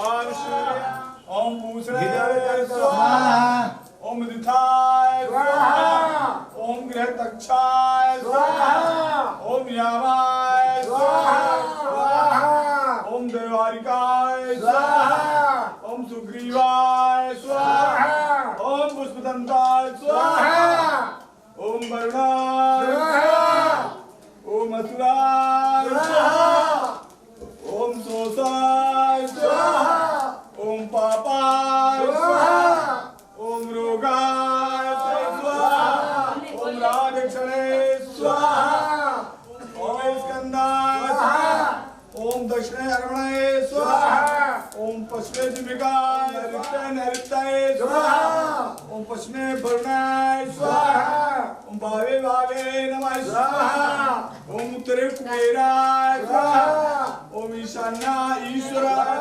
ओम सूर्य ओम पूषणाय स्वाहा ओम विदिताय स्वाहा ओम गृहतक्षाय स्वाहा ओम यामाय स्वाहा ओम देवारिकाय स्वाहा ओम सुग्रीवाय स्वाहा ओम पुष्पदंताय स्वाहा ओम वरुणाय स्वाहा ओम असुराय स्वाहा ओम सोसाय स्वाहा ओम पापाय स्वाहा ओम रोगाय स्वाहा ओम राजक्षणे स्वाहा ओम स्कंदाय स्वाहा ओम दक्षिणे अर्वणे स्वाहा ओम पश्चिमे जिह्विकाय नैऋत्ये स्वाहा ओम पश्चिमे वरुणाय स्वाहा ओम भावे भावे नमः स्वाहा ओम उत्तरे कुबेराय स्वाहा ओम ईशान्याय ईश्वराय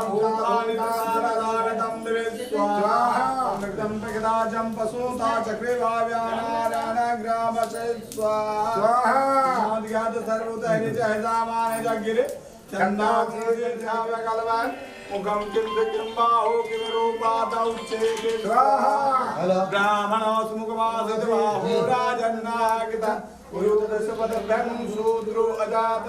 भूतानि तारागतं देवे स्वाहा ओम नगदं प्रगदाजं पशुता चक्रे भाव्यानाग्रामसे स्वाहा स्वाहा सर्वोदय जयजामाने जगिरे चंदाग्रे ध्यावकलवान् मुखं किं बाहो किं रूपादौ चेते स्वाहा ब्राह्मणो सुमुखमासद बाहो राजन्नागित उरुदशपदभ्यं शूद्रो अजात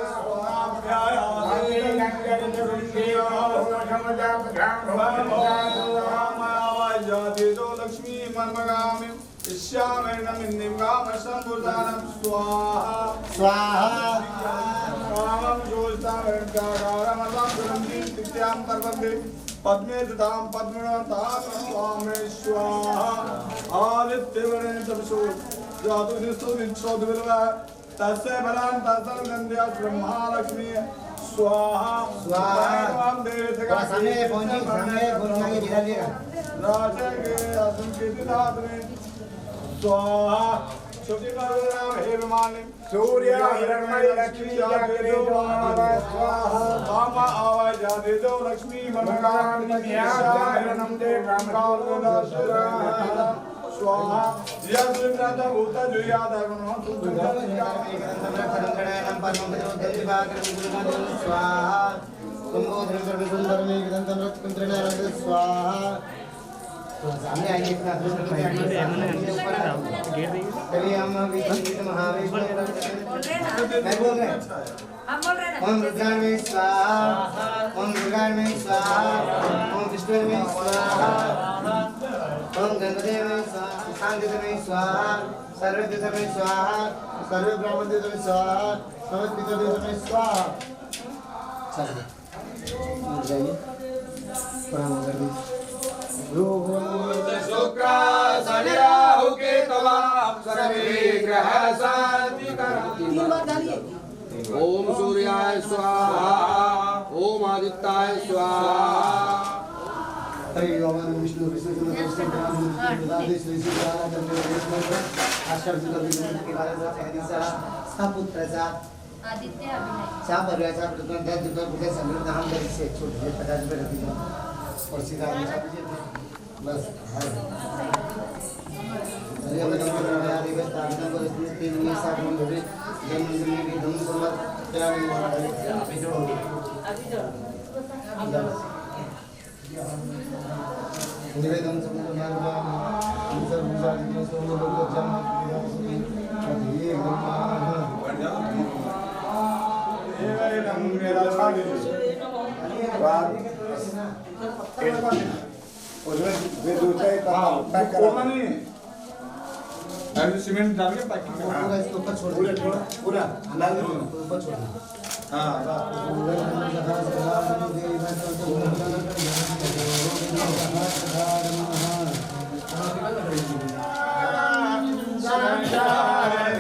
स्वामाभ्यायादेशो लक्ष्मी मन्मगामि इष्यामेणमिन्दिं कामसम्पूर्णानं स्वाहा स्वाहा स्वामं जोष्टावेणकाकारमसां तिथ्यां तर्वन्ति पद्मे दतां पद्मनातां स्वामे स्वाहा आदित्यवने तपसो जातु निस्तु निच्छोदविर्वा तस्य बलां तस्य नन्द्या ब्रह्मालक्ष्मी स्वाहा स्वाहा देवता समय पहुंची समय बोलना के गिरा देगा राजा के आसन के दिलादने स्वाहा शुचि परम हे विमाने सूर्य हिरण्मय लक्ष्मी जागे दो स्वाहा कामा आवाज जागे दो लक्ष्मी मनोकामनी हिरण्यम दे कामकाल दशरा स्वाहा यज्ञ भूत जुयाद मनो स्वाहा कुंभोधर सर्वसुंदर में विदंतम रत्कुंत्रणे स्वाहा तो सामने आइए इतना चलिए हम विष्णु महावीर बोल रहे हैं ना मैं बोल रहे हैं हम बोल रहे हैं ना ओम रुद्राय स्वाहा ओम दुर्गाय स्वाहा ओम विष्णुवे स्वाहा ओम गणपतये स्वाहा शांतिदेवे स्वाहा सर्वदेवतावे स्वाहा सर्व ब्रह्मदेवतावे स्वाहा समस्त पितृदेवतावे स्वाहा चलिए जाइए प्रणाम कर दीजिए शुक्र शनि राहु केतवा सर्वे ग्रह शांति ओम सूर्याय स्वाहा ओम आदित्याय स्वाहा हरि ओम विष्णु विष्णु पुत्राचा आदित्य अभिनय चा परिवाराचा प्रथम त्या दुर्गा संग्रह दहा से छोटे 50 रुपये रखी और सीधा बस अरे हम लोग को याद है ताकत को इसमें 3 में 7 में धरे जन्म में भी धन संपत्ति क्या नहीं अभी जोड़ो निवेदन समझो ज्ञान हम सब गुजार दिए सो लोग जन्म ये मेरा छाड़ दीजिए उसमें दो चाय पैक करा नहीं सीमेंट डाल के पैकिंग पूरा इसके ऊपर छोड़ दो पूरा डाल दो ऊपर छोड़ दो Hare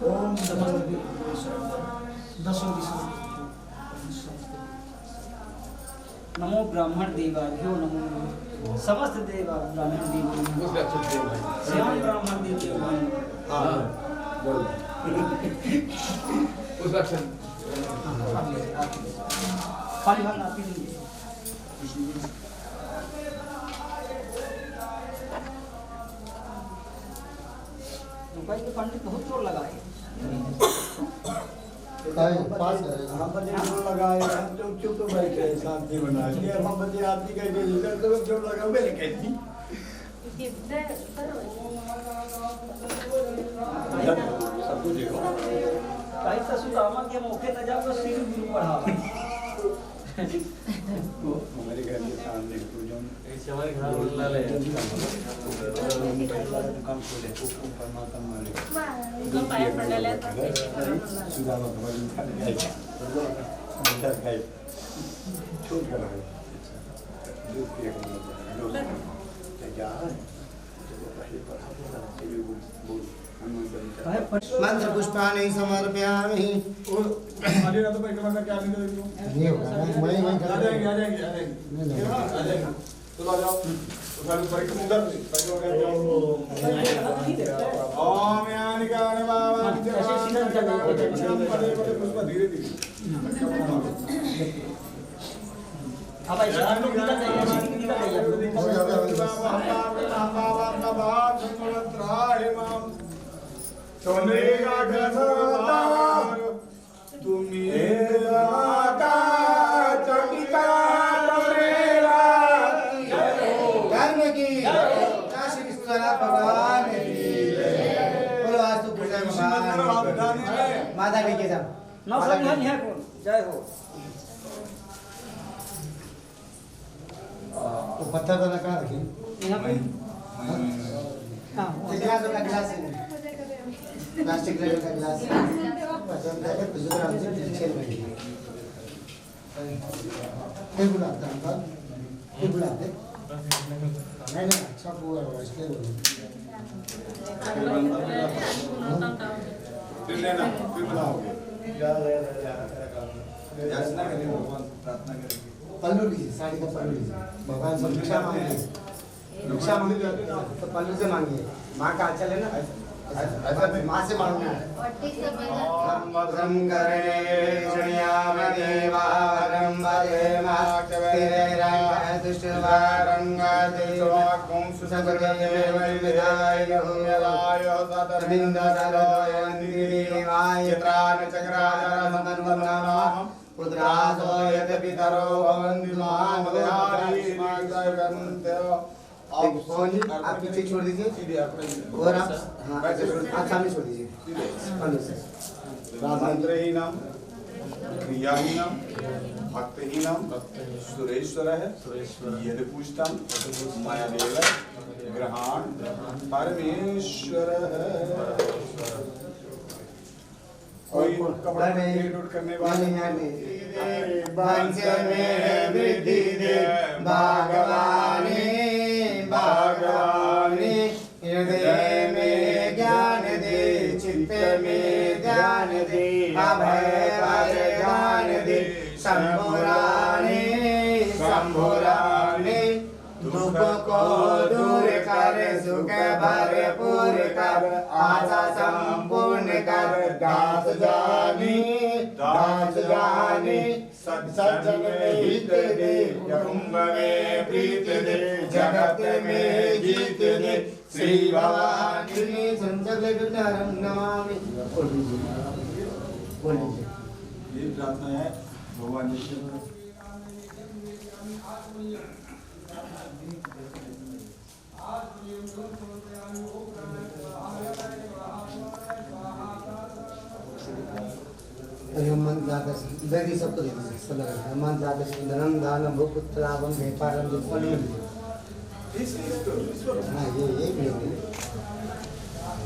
ओम दसों दिशा नमो ब्राह्मण देवाभ्यो नमो नमः समस्त देवा ब्राह्मण देव श्याम ब्राह्मण देव पानी भरना पी लीजिए भाई के पंडित बहुत जोर लगाए पास हम बच्चे जोर लगाए हम तो चुप तो बैठे शांति बना के हम बच्चे आदमी कहते इधर तो जोर लगाओ मैंने कहती सब कुछ देखो भाई ससुरामा के मौके न जाओ तो सिर गुरु पढ़ा हमारे घर के सामने तो जो हमारे घर वाला ले दुकान खोले ऊपर माता मारे उनका पाया पड़लेला सुधा भगवान खा गए अंदर गए छोड़ कर आए दूध पिए कर जा पहले पढ़ा मंत्र पुष्पाणि समर्पयामि। आगे ना तो परिक्रमा करके आने दो इनको। नहीं होगा, वही आ जाएंगे आ जाएंगे। तो आ जाओ उधर परिक्रमा उधर परिक्रमा कर जाओ। ओम यानि कानि भावानि च पदे पदे पुष्प धीरे धीरे। अब ऐसा हम लोग निकल जाइए हो जाओ सोने का घर तुम्ही का चटिका तोरेला धर्म की काशी विश्वनाथ भगवान की बोलो आज तो पूजा भगवान माता टेके जा ना सब यहाँ कौन जय हो तो पत्थर तो लगा रखी यहाँ पे गिलास का गिलास है प्लास्टिक का गिलास पसंद है तो दूसरा हमसे पीछे बैठिए फिर बुलाते हैं अंकल फिर बुलाते नहीं नहीं अच्छा हुआ इसलिए फिर लेना फिर बुलाओगे याचना करें भगवान प्रार्थना करेंगे पल्लू लीजिए साड़ी का पल्लू लीजिए भगवान से भिक्षा मांगिए भिक्षा मांगिए तो पल्लू से मांगिए माँ का आंचल है ना ऐसा माँ से मांगना है भद्रं कर्णे शृणुयाम देवावरं वदेमा स्थिरैरङ्गदुष्टवारङ्गदेवाकुं सुसगदेवैर्विदाय त्राणचक्राचरमतन्वनामः पुत्रासो यद्पितरो भवन्ति महामदयारीमाग्धर्मन्त्यो आप पीछे छोड़ दीजिए और आप सामने छोड़ दीजिए मंत्रहीनम क्रियाहीनम भक्तहीनम सुरेश्वर है यदि पूछतम मायादेव ग्रहण परमेश्वर है। कोई कपड़ा उठ करने वाले वंश में वृद्धि दे भगवानी भगवानी हृदय में ज्ञान दे चित्त में ध्यान दे अभय पर ज्ञान दे शंभुरानी शंभुरानी दुख को दूर कर सुख भरपूर कर आशा संपूर्ण कर दास जानी सज्जन में हित दे कुंभ में प्रीत दे जगत में जीत दे श्री भवानी संजगनरं नमामि। ये प्रार्थना है भगवान जी से। इधर ही सबको दे दीजिए सब लगा हनुमान जात सुंदरम दानम भूपुत्रावम व्यापारम जितने हाँ ये भी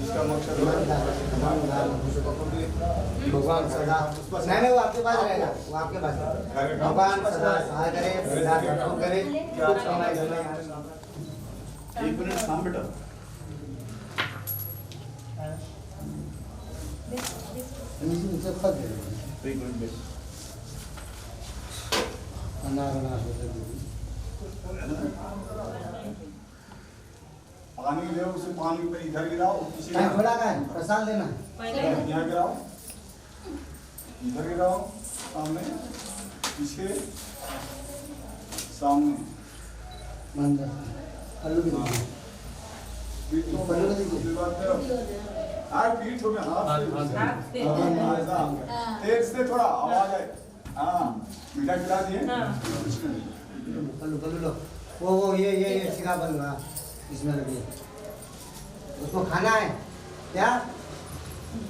इसका मकसद भगवान सदा नहीं वो आपके पास रहेगा वो आपके पास भगवान सदा सहाय करे करे कुछ कमाई एक मिनट शाम बेटा एक मिनट बेटा पानी ले उसे पानी पे इधर गिराओ किसी प्रसाद लेना यहाँ गिराओ इधर गिराओ सामने पीछे सामने पीठ में हाथ तेज से थोड़ा आवाज आए हाँ मीठा खिला दिए वो ये सिरा बन रहा इसमें लगे उसको खाना है क्या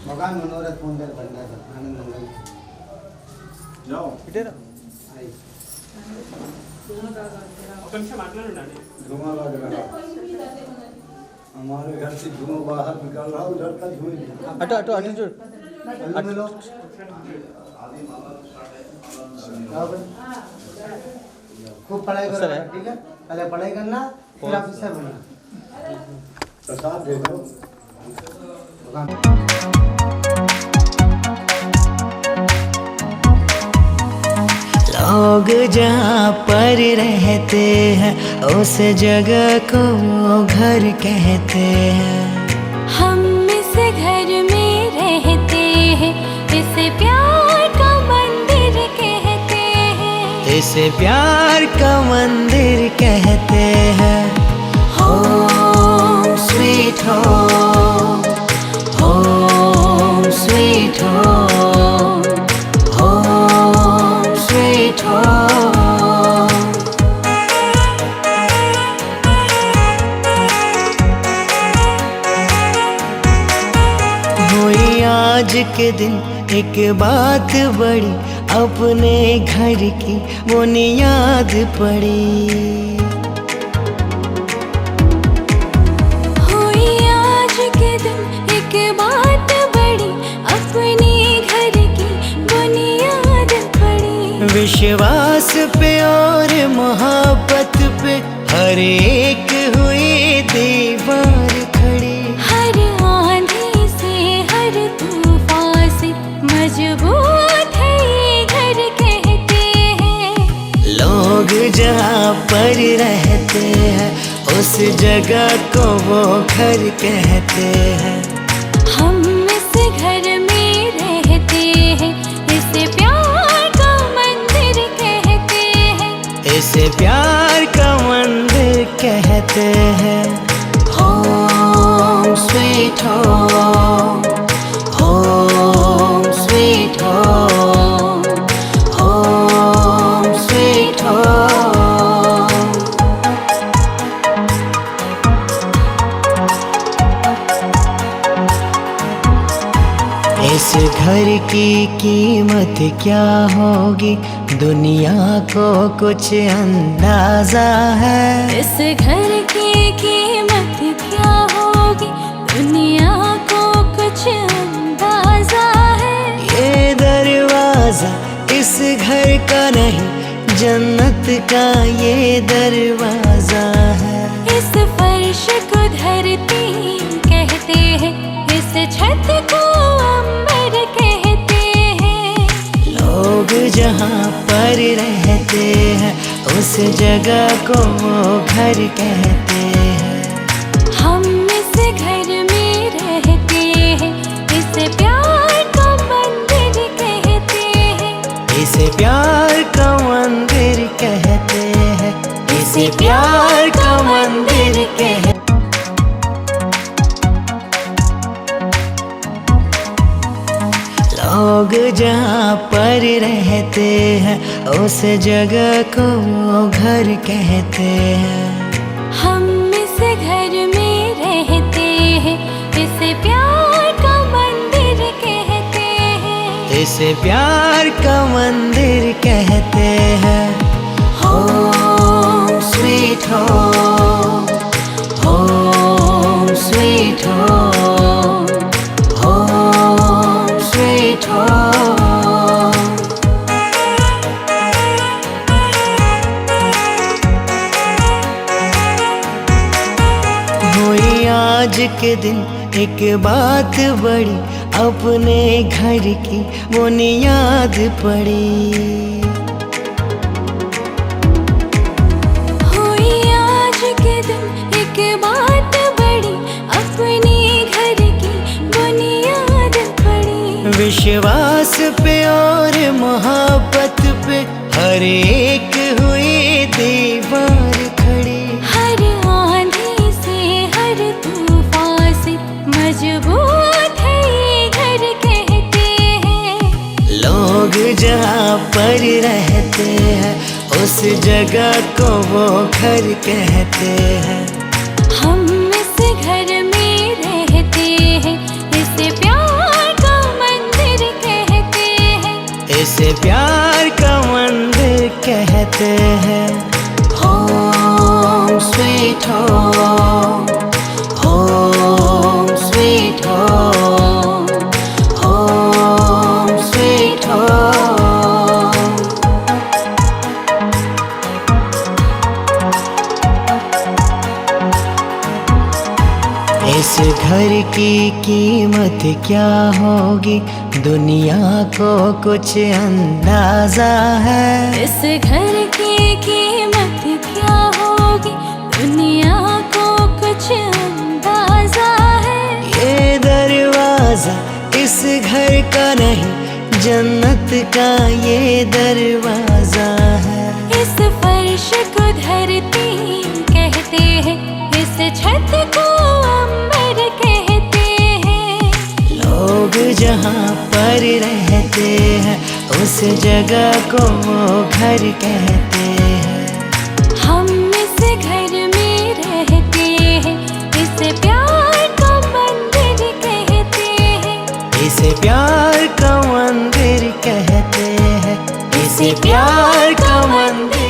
भगवान मनोरथ मंदिर बनना है आनंद मंगल जाओ धुआं लग रहा हमारे घर से धुआं बाहर निकल रहा उधर का धुआं खूब पढ़ाई करो ठीक है पहले पढ़ाई करना फिर ऑफिसर बनना प्रसाद दे दो लोग जहाँ पर रहते हैं उस जगह को घर कहते हैं। हम इस घर में रहते हैं इसे प्यार का मंदिर कहते हैं। इसे प्यार का मंदिर कहते हैं। Home sweet home, home sweet home, home sweet home. हुई आज के दिन एक बात बड़ी, अपने घर की बुनियाद पड़ी। हुई आज के दिन एक बात बड़ी, अपने घर की बुनियाद पड़ी। विश्वास पे और मोहब्बत पे हर एक हुई दीवार खड़ी। हर आंधी से हर तूफान से मजबूत है ये घर कहते हैं। लोग जहाँ पर रहते हैं उस जगह को वो घर कहते हैं। हम इस घर में रहते हैं इसे प्यार का मंदिर कहते हैं। इसे प्यार का मंदिर कहते हैं। Home sweet home, home sweet home, home sweet home. इस घर की कीमत क्या होगी दुनिया को कुछ अंदाजा है। इस घर की कीमत क्या होगी दुनिया को कुछ अंदाजा है। ये दरवाजा इस घर का नहीं जन्नत का ये दरवाजा है। इस फर्श को धरती कहते हैं, इस छत को अंबर कहते हैं। लोग जहाँ पर रहते हैं उस जगह को वो घर कहते हैं। हम इस घर में रहते हैं इसे प्यार का मंदिर कहते हैं। इसे प्यार का मंदिर कहते हैं। इसे प्यार का मंदिर कहते हैं। लोग जहाँ पर रहते हैं उस जगह को वो घर कहते हैं। हम इस घर में रहते हैं इसे प्यार का मंदिर कहते हैं। इसे प्यार का मंदिर कहते हैं। Home sweet home, home sweet home, home sweet home. आज के दिन एक बात बड़ी अपने घर की बुनियाद पड़ी। हुई आज के दिन एक बात बड़ी अपने घर की बुनियाद पड़ी। विश्वास पे और मोहब्बत पे हर एक हुई दीवार खड़ी। हर आंधी से हर तूफान से मजबूत है ये घर कहते हैं। लोग जहाँ पर रहते हैं उस जगह को वो घर कहते हैं। हम इस घर में रहते हैं, इसे प्यार का मंदिर कहते हैं। इसे प्यार का मंदिर कहते हैं। Home sweet home, home sweet home, home sweet home. इस घर की कीमत क्या होगी दुनिया को कुछ अंदाजा है। इस घर की कीमत क्या होगी दुनिया को कुछ अंदाजा है। ये दरवाजा इस घर का नहीं जन्नत का ये दरवाजा है। इस फर्श को धरती कहते हैं, इस छत को अंबर कहते हैं। लोग जहाँ पर रहते हैं उस जगह को वो घर कहते हैं। हम इस घर में रहते हैं, इसे प्यार का मंदिर कहते हैं। इसे प्यार का मंदिर कहते हैं। इसे प्यार का मंदिर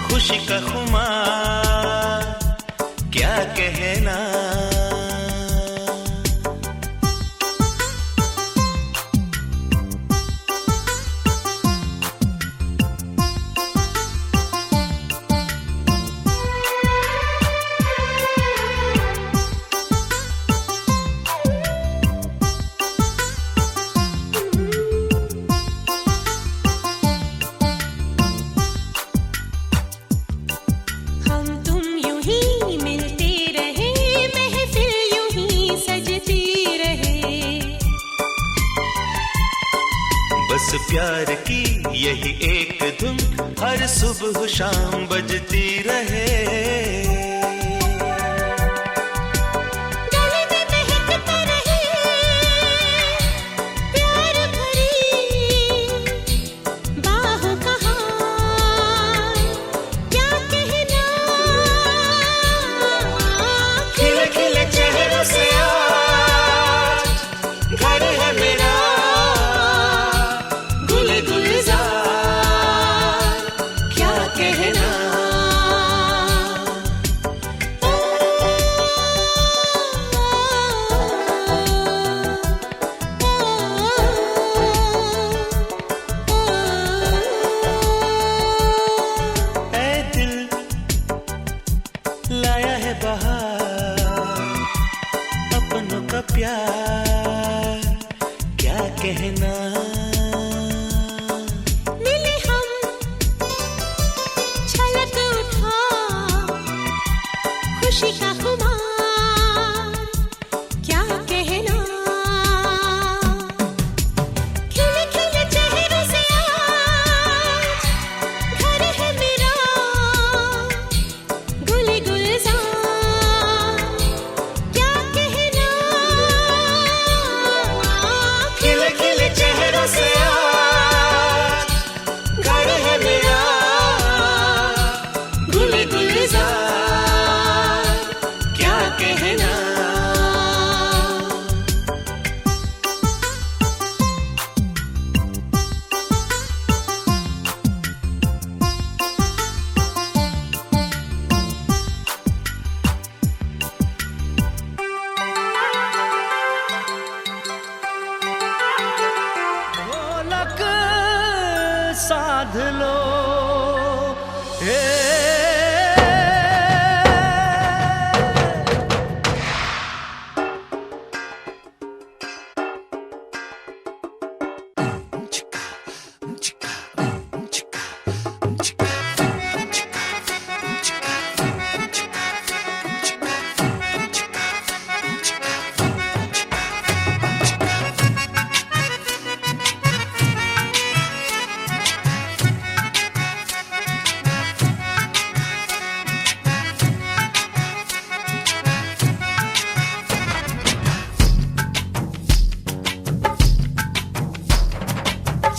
खुशी का खुमार क्या कहना। बस प्यार की यही एक धुन हर सुबह शाम बजती रहे। कहना। ढोलक साध लो हे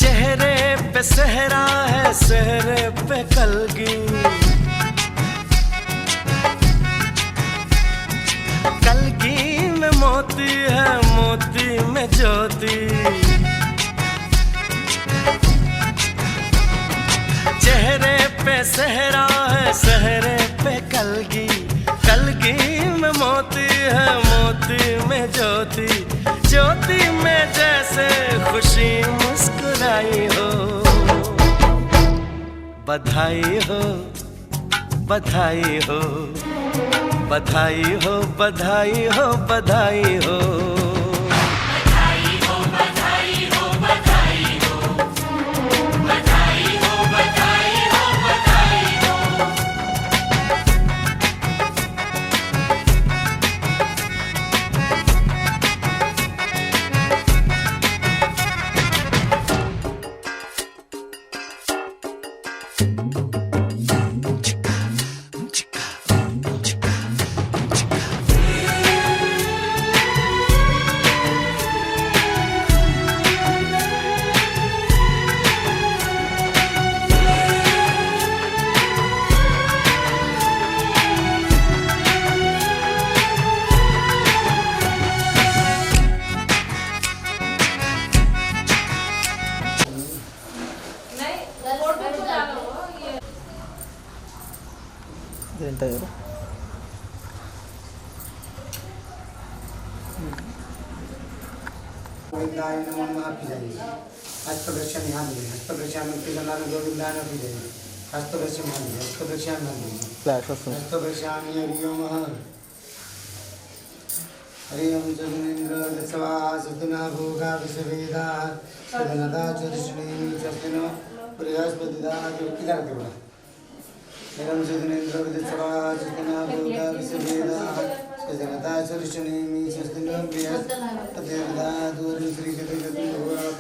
चेहरे पे सहरा है, सहरे पे कलगी, कलगी में मोती है, मोती में ज्योति। चेहरे पे सहरा है, सहरे पे कलगी, कलगी में मोती है, मोती में ज्योति। ज्योति में जैसे खुशी मुस्कुराई हो, बधाई हो, बधाई हो, बधाई हो, बधाई हो, बधाई हो। गोविंदाय नमो नमः पी जाइए। हस्तवृक्षम यहाँ मिले, हस्तवृक्षम में किसी नाम गोविंदाय न पी जाइए। हस्तवृक्षम यहाँ मिले, हस्तवृक्षम न मिले। हस्तवृक्षम हरिओम हरिओम जगनेन्द्र दशवा सुदिना भोगा विषवेदा सदनदा चतुष्णी चतुष्ण बृहस्पतिदा जो किधर के बोला। हरिओम जगनेन्द्र दशवा सुदिना भोगा विषवेदा सदनदा चतुष्णी चतुष्ण बृहस्पतिदा दूर श्री जगन्नाथ भगवान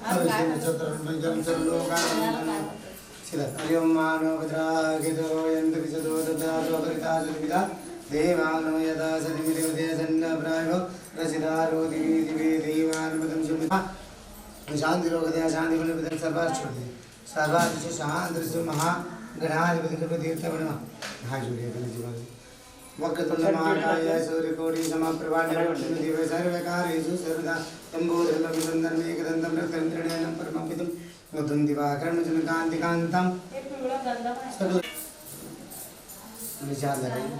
हरिओम चतुर्भुजं सर्वलोकानां सिद्ध हरिओम मानव भद्रागितो यंत्र विचतो ददातो परिताजविदा देवानो यदा सतिमिदेवते सन्नप्रायो रसिदारो दिवि दिवि देवानुपदं सुमिता शांति लोकदया शांति बलविदं सर्वाश्वते सर्वादिश शांति महा गणाधिपति कृपतीर्थवण हां जोड़िए अपने जीवन वक्रतुंड महाकाय सूर्यकोटि समप्रभा निर्विघ्नं दिव्य सर्वकार्येषु सर्वदा तंबोधर्मविदं एकदन्तं रक्तन्द्रणयनं परमं पितुं मुदं दिवाकरं जनकान्तिकान्तं सदो विचार लगाइए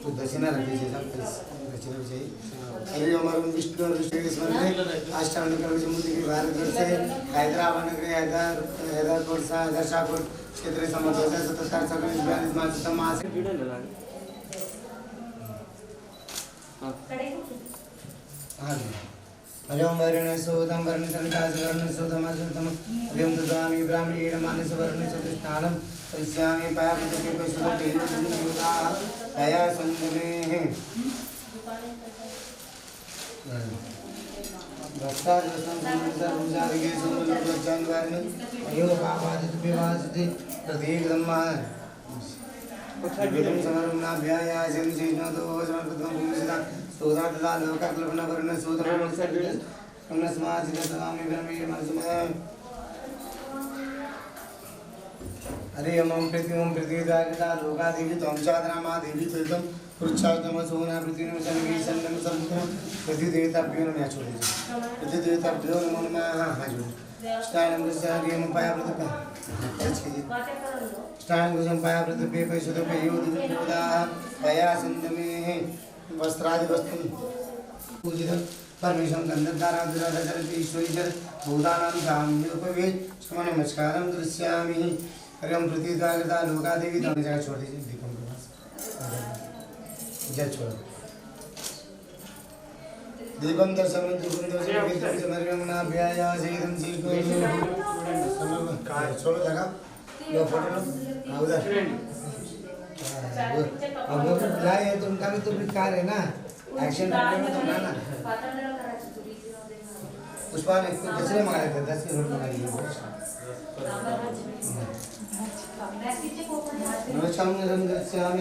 तो दक्षिणा रख दीजिए सब दक्षिणा चाहिए। हरि ओम विष्णु और विष्णु स्मरण अष्टावक्र कवि समुद्र की भारतवर्ष से हैदराबाद नगरी हैदराबाद सा दशापुर क्षेत्र संबंध 2077 सकल 42 मार्च समास हरि ओम वर्ण सोदम वर्ण संकाश वर्ण सोदम असुतम हरि ओम दुदामी ब्राह्मणी मानस वर्ण चतुष्टानम तस्यामि पापते पशुपति युगा दया संगमे भक्ता दर्शन संसार मुजारिके समलो जानवारने अयो पापादित विवासिते प्रतीक धम्मान विदम समरुना भ्याया जन्मजीनो तो समर्पितम भूमिसदा सोदा तदा लोकाकल्पना वर्ण सोदम सर्वस अन्नस्मादित तदामि ब्रह्मे मनसुमय हरे ओम पृथ्वी द्वारिका लोका देवी त्वं चाद्रमा देवी त्वं पुरुषार्थम सोना पृथ्वी नमः सन्निधि सन्नम समुद्रम पृथ्वी देवताभ्यो नमः छोड़ दीजिए पृथ्वी देवताभ्यो नमो नमः हाँ जोड़िए स्टाइल गुरुसारियम पाया प्रतपे टच कीजिए स्टाइल गुरुसम पाया प्रतपे पैसुतपे योदा पया संदमे वस्त्रादि वस्तु पूजितम परमेश्वरं गन्धधाराधुराधरति ईश्वरीचर भूतानां साम्योपवे समान नमस्कारं दृश्यामि हरि ओम पृथ्वी द्वारिका लोका देवी तब जगह छोड़ दीजिए दीपम के पास जल छोड़ दीपम दर्शनम जुगुन दर्शनम विद्युत समर्पणम नाभ्याय सेदम सीको छोड़ो जगह लो फोटो लो उधर अब वो लाए तो उनका भी तो कार है ना एक्शन में तो ना पुष्पा ने किसने मंगाए थे 10 के नोट मंगा लिए नमस्कार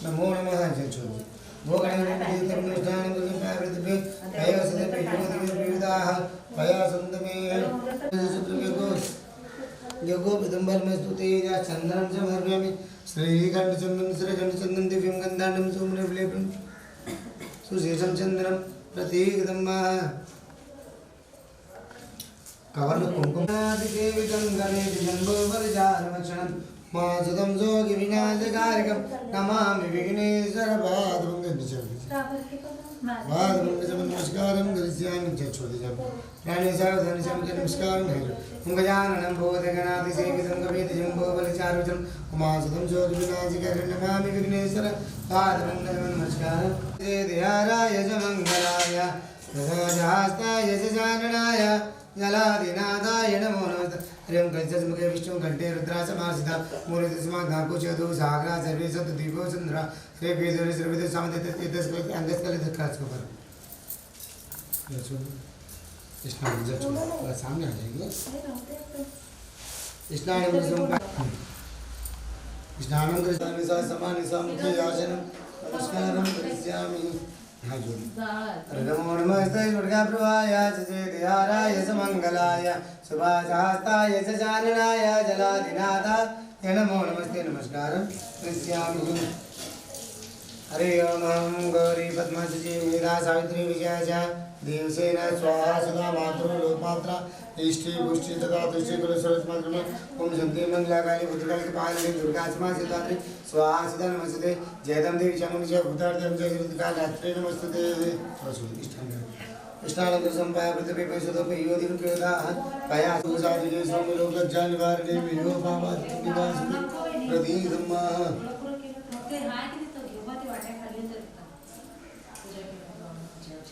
नमो नमः जय छोड़ वो गणेश तरुणस्थान गुरु प्रावृत्ते भयसदे प्रयोदिवे विविधाः भयसंतमे योगो विदंबर में स्तुते या चंद्रम समर्पयामि श्रीगंधचंदन दिव्यं गंधांडं सुम्रविलेपं सुशेषं चंद्रम प्रतीकदम् कवर्ण कुंकुमादिदेवी गंगणे जन्मोपरिचारमक्षणं मासुतं जोगि विनाशकारकं नमामि विघ्नेश्वरपादपङ्कजं नमस्कारं करिष्यामि चक्षुर्दिशं प्राणेशावधानिशं च नमस्कारं गजाननं भूतगणातिसेवितं कवितजम्बोपरिचारमक्षणं मासुतं जोगि विनाशकारकं नमामि विघ्नेश्वरपादपङ्कजं नमस्कारं देहाराय च मङ्गलाय सदाजहास्ताय च जाननाय जलादिनादाय नमो नमः हरिं कंचमुखे विष्णु घंटे रुद्रासमासिता मूर्तिस्माधाकुचतु सागरा सर्वे सतु दीपो चंद्रा हरे वेदोरे सर्ववेद सामवेद तेजस्कल अंगस्कल धक्कास को पर स्नान जब सामने आ जाएंगे स्नान कृष्णानि सा समानि सा मुखे याचनं नमस्कारं करिष्यामि नमो नमस्ते दुर्गाप्रभाय जयदेहाराय च मंगलाय सुभाषहस्ताय च जाननाय जलाधिनाथाय नमो नमस्ते नमस्कारं करिष्यामि हरे ओम गौरी पद्मसुची मेधा सावित्री विजया च देवसेना स्वाहा सदा मातृ लोकमात्रा इष्टि पुष्टि तथा तुष्टि कुलस्वरस्मात्रम ओम शक्ति मंगलाकाली भद्रकाली कपालिनी दुर्गा क्षमा सिद्धात्री स्वाहा सदा नमस्ते जयदम देवी चामुंडी जय भूतार्थम जय श्रीकाल रात्रि नमस्ते कृष्णानंद संपाय पृथ्वी पैसोदपे योदिन केदा पया सुसादिने सोमलोक जानिवारणे वियो बाबा निवासते प्रदीधम्मा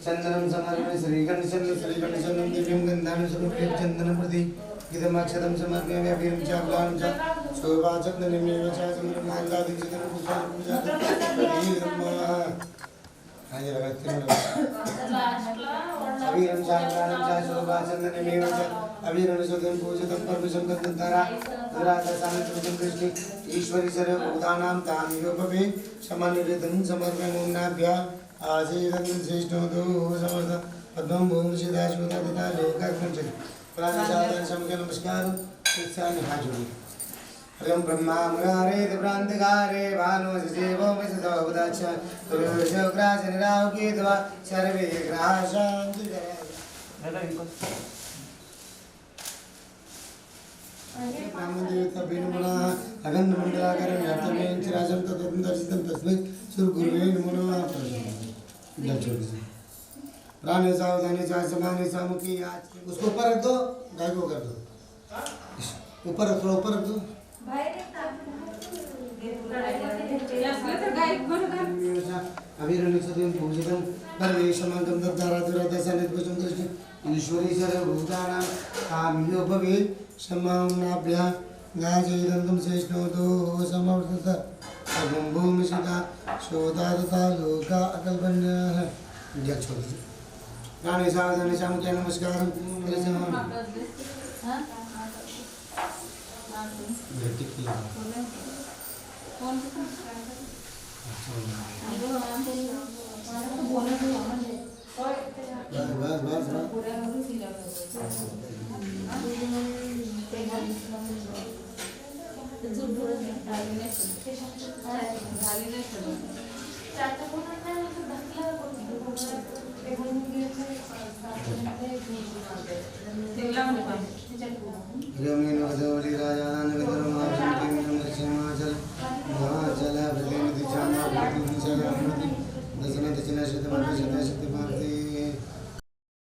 चंदनम समर्पयामि श्रीगणेशं दिव्यं गन्धानं समर्पयामि चंदनं प्रति इदमक्षतं समर्पयामि अभिरं च फलानं च शोभाचन्दनमेव च चन्द्रमालादिचितं पुष्पाणि पूजामि आगे लगाते हैं अभिरं च फलानं च शोभाचन्दनमेव च अभिरं सुतं पूजितं परमेशं गन्धधारा दुरादशानंतं कृष्ण ईश्वरी सर्वभूतानां तामियोपवे समन्वितं समर्पयामि नाभ्याम् आशीर्वाद श्रेष्ठो दो समर्थ पद्मं भूमि सिद्धाशोदा तथा लोकार्पण चल प्राणसाधन समके नमस्कार शिक्षानि हाजुरी हरिं ब्रह्मा मुरारे दिव्रांतकारे भानु सेवो विसदो उदाच तुर्योग्रास निराव कीत्वा सर्वे ग्रहा शांति नामदेवता बिनुमना अगन्ध मंडलाकरं यत्तमेन चिराजं ततं दर्शितं तस्मै सुरगुरुवे नमो नमः प्राणे सावधानी चार समाने सामुखी आज उसको ऊपर रख दो गाय को कर दो ऊपर रख दो अभी रणिसुदिं पूजितं परमेश्वरं दत्ताराधुरादशनिर्भुजं दृष्टि ईश्वरी सर्वभूतानां काम्योपवे समाम्नाभ्यां गाजैदन्तं श्रेष्ठोदो समवर्तत अगम भूमि सिद्धा शोधा तथा लोका अकल्पन्यः जय छोड़ प्राणे सावधानी सामुख्य नमस्कारं बस दक्षिण दक्षिण